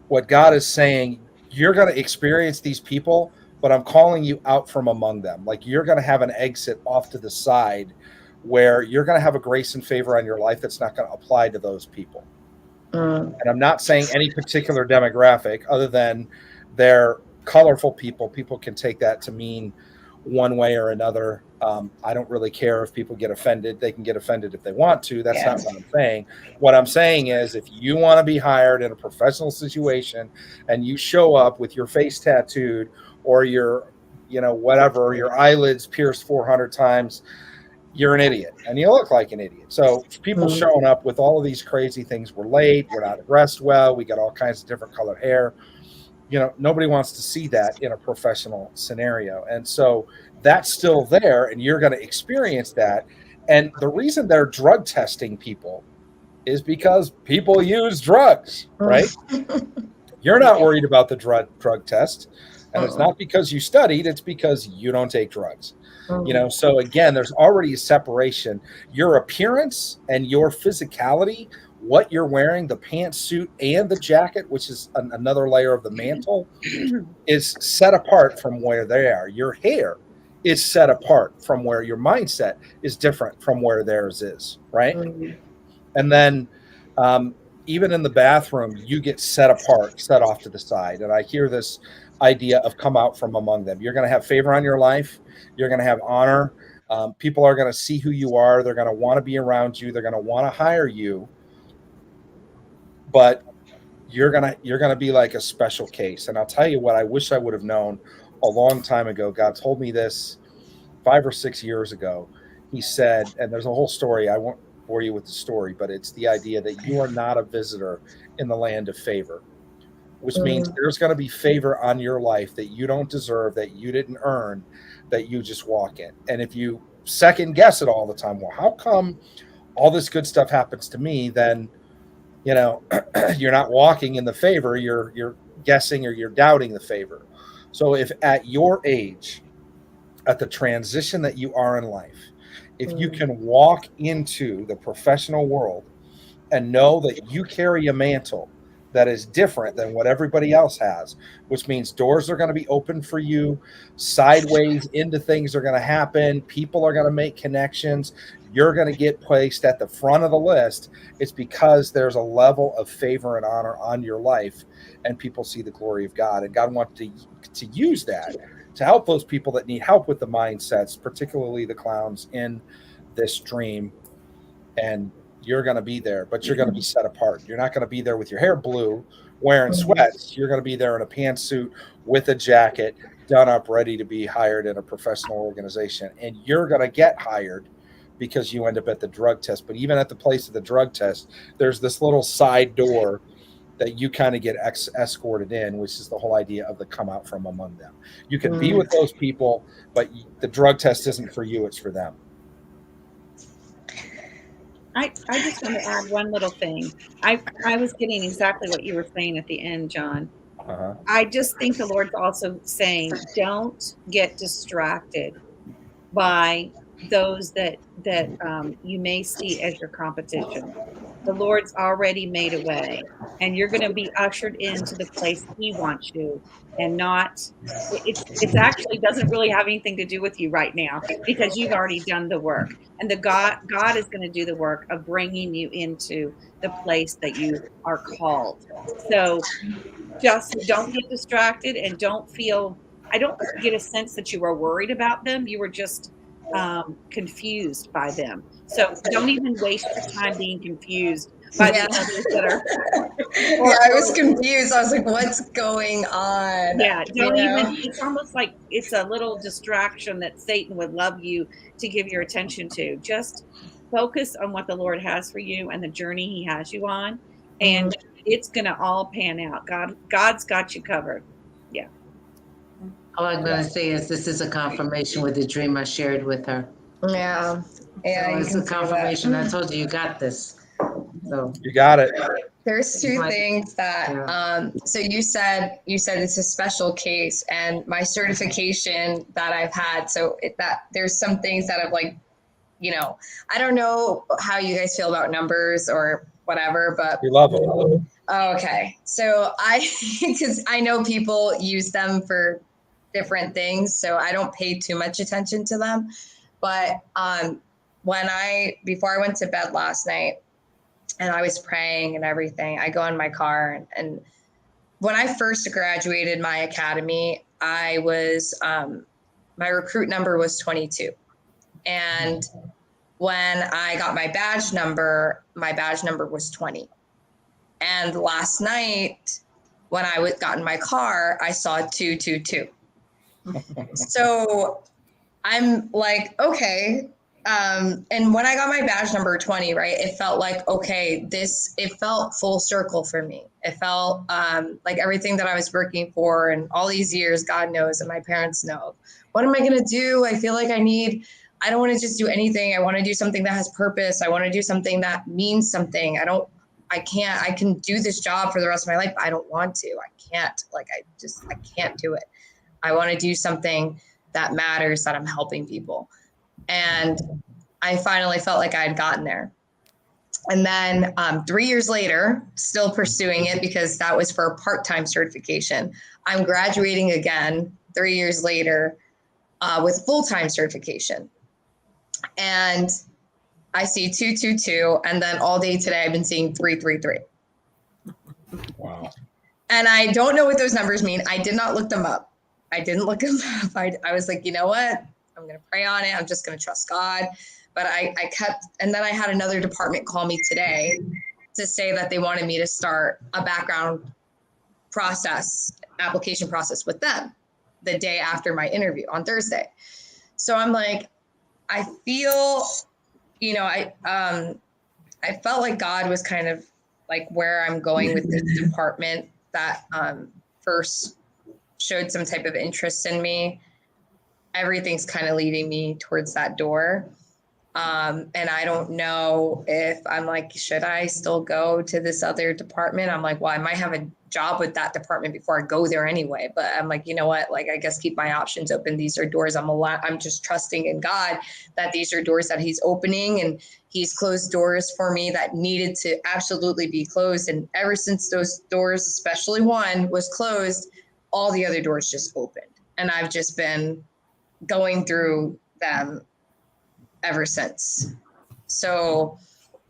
what God is saying, you're going to experience these people, but I'm calling you out from among them. Like you're going to have an exit off to the side where you're going to have a grace and favor on your life that's not going to apply to those people. And I'm not saying any particular demographic other than they're colorful people. People can take that to mean one way or another. I don't really care if people get offended. They can get offended if they want to. That's not what I'm saying. What I'm saying is if you want to be hired in a professional situation and you show up with your face tattooed or your, whatever, your eyelids pierced 400 times, you're an idiot and you look like an idiot. So people showing up with all of these crazy things, we're late, we're not dressed well, we got all kinds of different colored hair. Nobody wants to see that in a professional scenario. And so that's still there and you're going to experience that. And the reason they're drug testing people is because people use drugs, right? You're not worried about the drug test. And it's not because you studied, it's because you don't take drugs. So again, there's already a separation. Your appearance and your physicality, what you're wearing, the pantsuit and the jacket, which is another layer of the mantle, is set apart from where they are. Your hair is set apart from where your mindset is different from where theirs is, right? And then even in the bathroom, you get set apart, set off to the side. And I hear this idea of come out from among them. You're going to have favor on your life. You're going to have honor. People are going to see who you are. They're going to want to be around you. They're going to want to hire you. But you're gonna be like a special case. And I'll tell you what, I wish I would have known a long time ago. God told me this 5 or 6 years ago. He said, and there's a whole story. I won't bore you with the story, but it's the idea that you are not a visitor in the land of favor, which means there's going to be favor on your life that you don't deserve, that you didn't earn, that you just walk in. And if you second guess it all the time, well, how come all this good stuff happens to me? Then you're not walking in the favor, you're guessing or you're doubting the favor. So if at your age, at the transition that you are in life, if you can walk into the professional world and know that you carry a mantle that is different than what everybody else has, which means doors are going to be open for you, sideways into things are going to happen, people are going to make connections, you're going to get placed at the front of the list. It's because there's a level of favor and honor on your life, and people see the glory of God. And God wants to use that to help those people that need help with the mindsets, particularly the clowns in this dream. And you're going to be there, but you're going to be set apart. You're not going to be there with your hair blue, wearing sweats. You're going to be there in a pantsuit with a jacket, done up, ready to be hired in a professional organization. And you're going to get hired because you end up at the drug test. But even at the place of the drug test, there's this little side door that you kind of get escorted in, which is the whole idea of the come out from among them. You can be with those people, but the drug test isn't for you, it's for them. I just want to add one little thing. I was getting exactly what you were saying at the end, John. I just think the Lord's also saying, don't get distracted by those that you may see as your competition. The Lord's already made a way, and you're going to be ushered into the place He wants you, and not. It's actually doesn't really have anything to do with you right now because you've already done the work, and God is going to do the work of bringing you into the place that you are called. So just don't get distracted and don't feel. I don't get a sense that you were worried about them. You were just confused by them. So don't even waste your time being confused by the others that are. I was confused. I was like, what's going on? Yeah, don't even. It's almost like it's a little distraction that Satan would love you to give your attention to. Just focus on what the Lord has for you and the journey He has you on, and it's going to all pan out. God's got you covered. Yeah. All I'm going to say is this is a confirmation with the dream I shared with her. Yeah. So it's a confirmation. I told you got this. So You got it. There's two Right. things that so you said it's a special case, and my certification that I've had, so that there's some things that I've like, I don't know how you guys feel about numbers or whatever, but We love them. okay. So because I know people use them for different things, so I don't pay too much attention to them. But before I went to bed last night and I was praying and everything, I go in my car, and when I first graduated my academy, I was my recruit number was 22. And when I got my badge number was 20. And last night, when I got in my car, I saw 222. So I'm like, okay. And when I got my badge number 20, right, it felt like, okay, it felt full circle for me. It felt like everything that I was working for and all these years, God knows, and my parents know. What am I going to do? I feel like I don't want to just do anything. I want to do something that has purpose. I want to do something that means something. I can do this job for the rest of my life. I don't want to. I can't. I can't do it. I want to do something that matters, that I'm helping people. And I finally felt like I had gotten there. And then 3 years later, still pursuing it because that was for a part-time certification. I'm graduating again 3 years later with full-time certification. And I see 222, and then all day today I've been seeing 333. Wow. And I don't know what those numbers mean. I did not look them up. I didn't look them up. I was like, you know what? I'm going to pray on it. I'm just going to trust God. But I kept, and then I had another department call me today to say that they wanted me to start a background application process with them the day after my interview on Thursday. So I'm like, I feel, I felt like God was kind of like where I'm going with this department that first showed some type of interest in me. Everything's kind of leading me towards that door. And I don't know if I'm like, should I still go to this other department? I'm like, well, I might have a job with that department before I go there anyway. But I'm like, you know what? Like, I guess keep my options open. These are doors I'm just trusting in God that these are doors that he's opening, and he's closed doors for me that needed to absolutely be closed. And ever since those doors, especially one, was closed, all the other doors just opened. And I've just been going through them ever since. So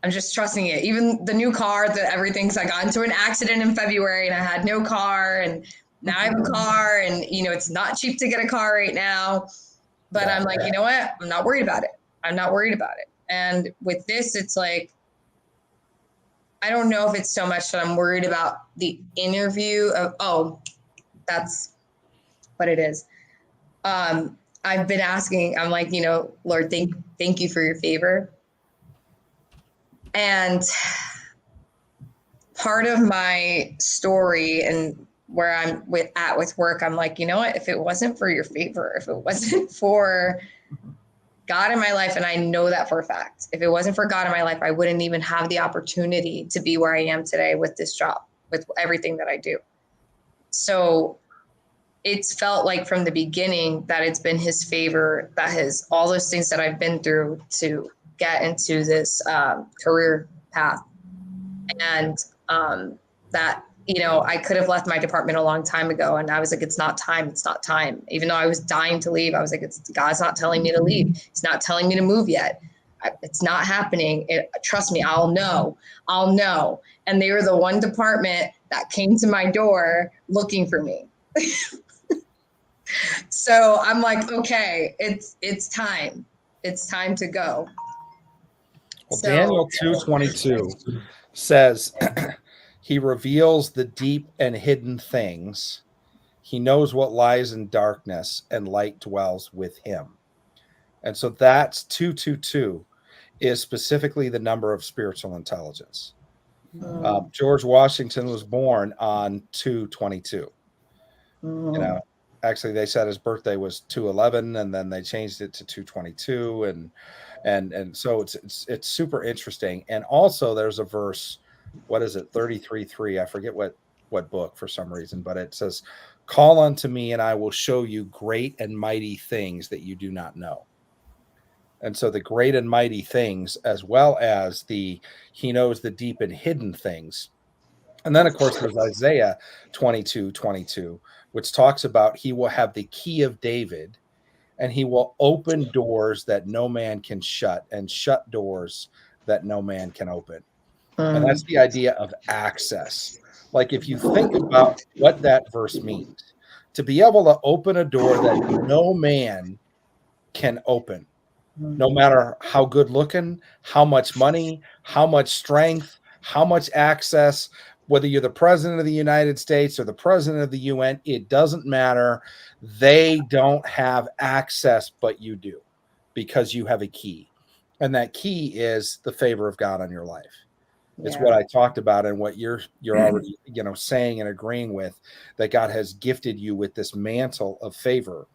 I'm just trusting it. Even the new car, everything's, I got into an accident in February and I had no car, and now I have a car, and it's not cheap to get a car right now. But I'm like, you know what? I'm not worried about it. I'm not worried about it. And with this, it's like, I don't know if it's so much that I'm worried about the interview that's what it is. I've been asking, I'm like, Lord, thank you for your favor. And part of my story and where I'm with work, I'm like, you know what, if it wasn't for your favor, if it wasn't for God in my life, and I know that for a fact, if it wasn't for God in my life, I wouldn't even have the opportunity to be where I am today with this job, with everything that I do. So it's felt like from the beginning that it's been his favor, that all those things that I've been through to get into this career path. And that, I could have left my department a long time ago. And I was like, it's not time. It's not time. Even though I was dying to leave, I was like, God's not telling me to leave. He's not telling me to move yet. It's not happening. Trust me, I'll know. And they were the one department that came to my door looking for me. So I'm like, okay, it's time. It's time to go. Well, Daniel 2:22 says, he reveals the deep and hidden things. He knows what lies in darkness, and light dwells with him. And so that's 222 is specifically the number of spiritual intelligence. George Washington was born on 222. Actually, they said his birthday was 211, and then they changed it to 222, and so it's super interesting. And also, there's a verse what is it, 33:3? I forget what book for some reason, but it says, "Call unto me, and I will show you great and mighty things that you do not know." And so the great and mighty things, as well as he knows the deep and hidden things. And then, of course, there's Isaiah 22:22, which talks about he will have the key of David, and he will open doors that no man can shut, and shut doors that no man can open. And Mm. that's the idea of access. Like, if you think about what that verse means, to be able to open a door that no man can open, no matter how good looking, how much money, how much strength, how much access, whether you're the president of the United States or the president of the UN, it doesn't matter. They don't have access, but you do, because you have a key. And that key is the favor of God on your life. It's what I talked about, and what you're already, saying and agreeing with, that God has gifted you with this mantle of favor.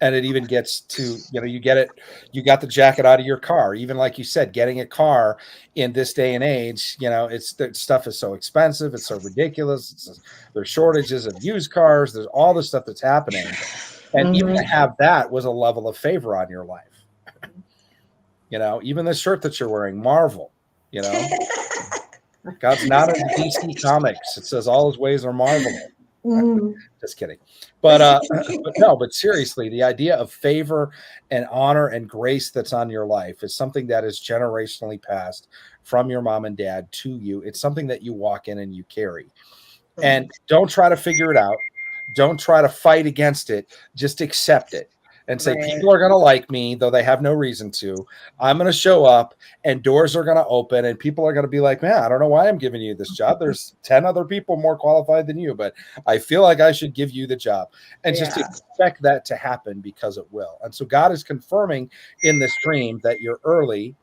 And it even gets to, you got the jacket out of your car. Even like you said, getting a car in this day and age, the stuff is so expensive. It's so ridiculous. There's shortages of used cars. There's all this stuff that's happening. And even to have that was a level of favor on your life. Even the shirt that you're wearing, Marvel, God's not in DC Comics. It says all his ways are marvelous. Just kidding. But seriously, the idea of favor and honor and grace that's on your life is something that is generationally passed from your mom and dad to you. It's something that you walk in and you carry. And don't try to figure it out. Don't try to fight against it. Just accept it and say, people are going to like me, though they have no reason to. I'm going to show up, and doors are going to open, and people are going to be like, man, I don't know why I'm giving you this job. There's 10 other people more qualified than you, but I feel like I should give you the job. And just expect that to happen, because it will. And so God is confirming in this dream that you're early,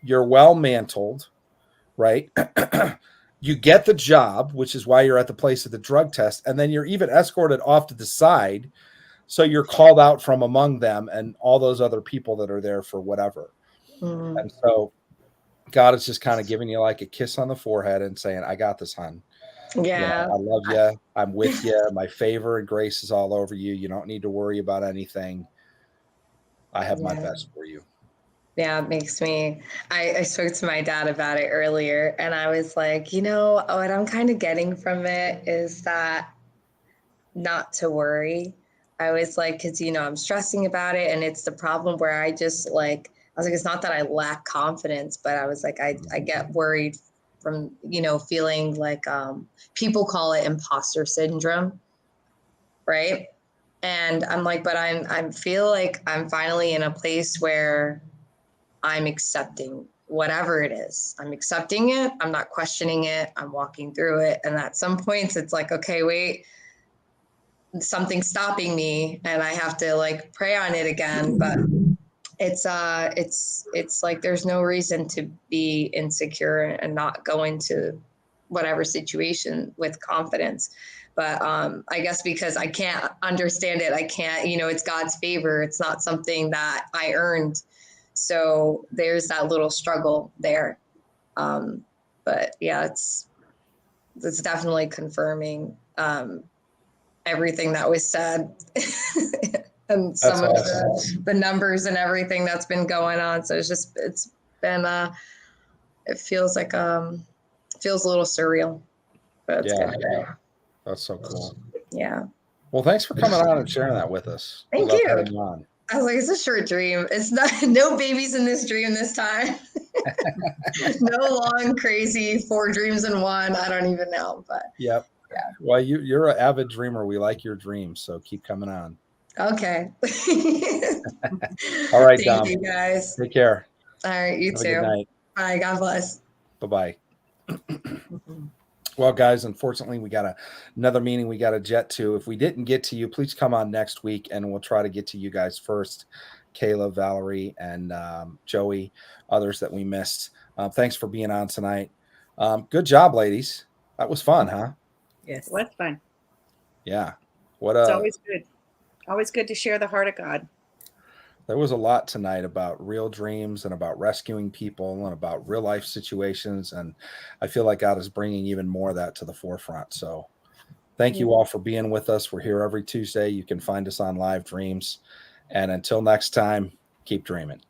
you're well mantled, right? You get the job, which is why you're at the place of the drug test, and then you're even escorted off to the side. So you're called out from among them and all those other people that are there for whatever. And so God is just kind of giving you like a kiss on the forehead and saying, I got this, hon. Yeah. I love you. I'm with you. My favor and grace is all over you. You don't need to worry about anything. I have my best for you. Yeah, it makes me, I spoke to my dad about it earlier, and I was like, what I'm kind of getting from it is that not to worry. I was like, because, I'm stressing about it, and it's the problem where I just like, I was like, it's not that I lack confidence, but I was like, I get worried from, feeling like people call it imposter syndrome, right? And I'm like, but I feel like I'm finally in a place where I'm accepting whatever it is. I'm accepting it. I'm not questioning it. I'm walking through it. And at some points it's like, okay, wait, something's stopping me and I have to like pray on it again. But it's like, there's no reason to be insecure and not go into whatever situation with confidence. But I guess because I can't understand it, I can't, it's God's favor. It's not something that I earned. So there's that little struggle there. But yeah, it's definitely confirming everything that was said and some of the numbers and everything that's been going on. So it's been, it feels like, feels a little surreal, but it's good. That's so cool. Yeah. Well, thanks for coming on and sharing that with us. Thank you. I was like, it's a short dream. It's not, no babies in this dream this time. No long, crazy 4 dreams in one. I don't even know, but. Yep. Yeah. Well, you're an avid dreamer. We like your dreams, so keep coming on. Okay. All right, Thank Dom. you, guys. Take care. All right, you Have too. A good night. Bye. God bless. Bye-bye. Well, guys, unfortunately, we got another meeting we got to jet to. If we didn't get to you, please come on next week, and we'll try to get to you guys first. Kayla, Valerie, and Joey, others that we missed. Thanks for being on tonight. Good job, ladies. That was fun, huh? Yes, it was fun. Yeah. It's always good. Always good to share the heart of God. There was a lot tonight about real dreams and about rescuing people and about real life situations. And I feel like God is bringing even more of that to the forefront. So thank you all for being with us. We're here every Tuesday. You can find us on Live Dreams. And until next time, keep dreaming.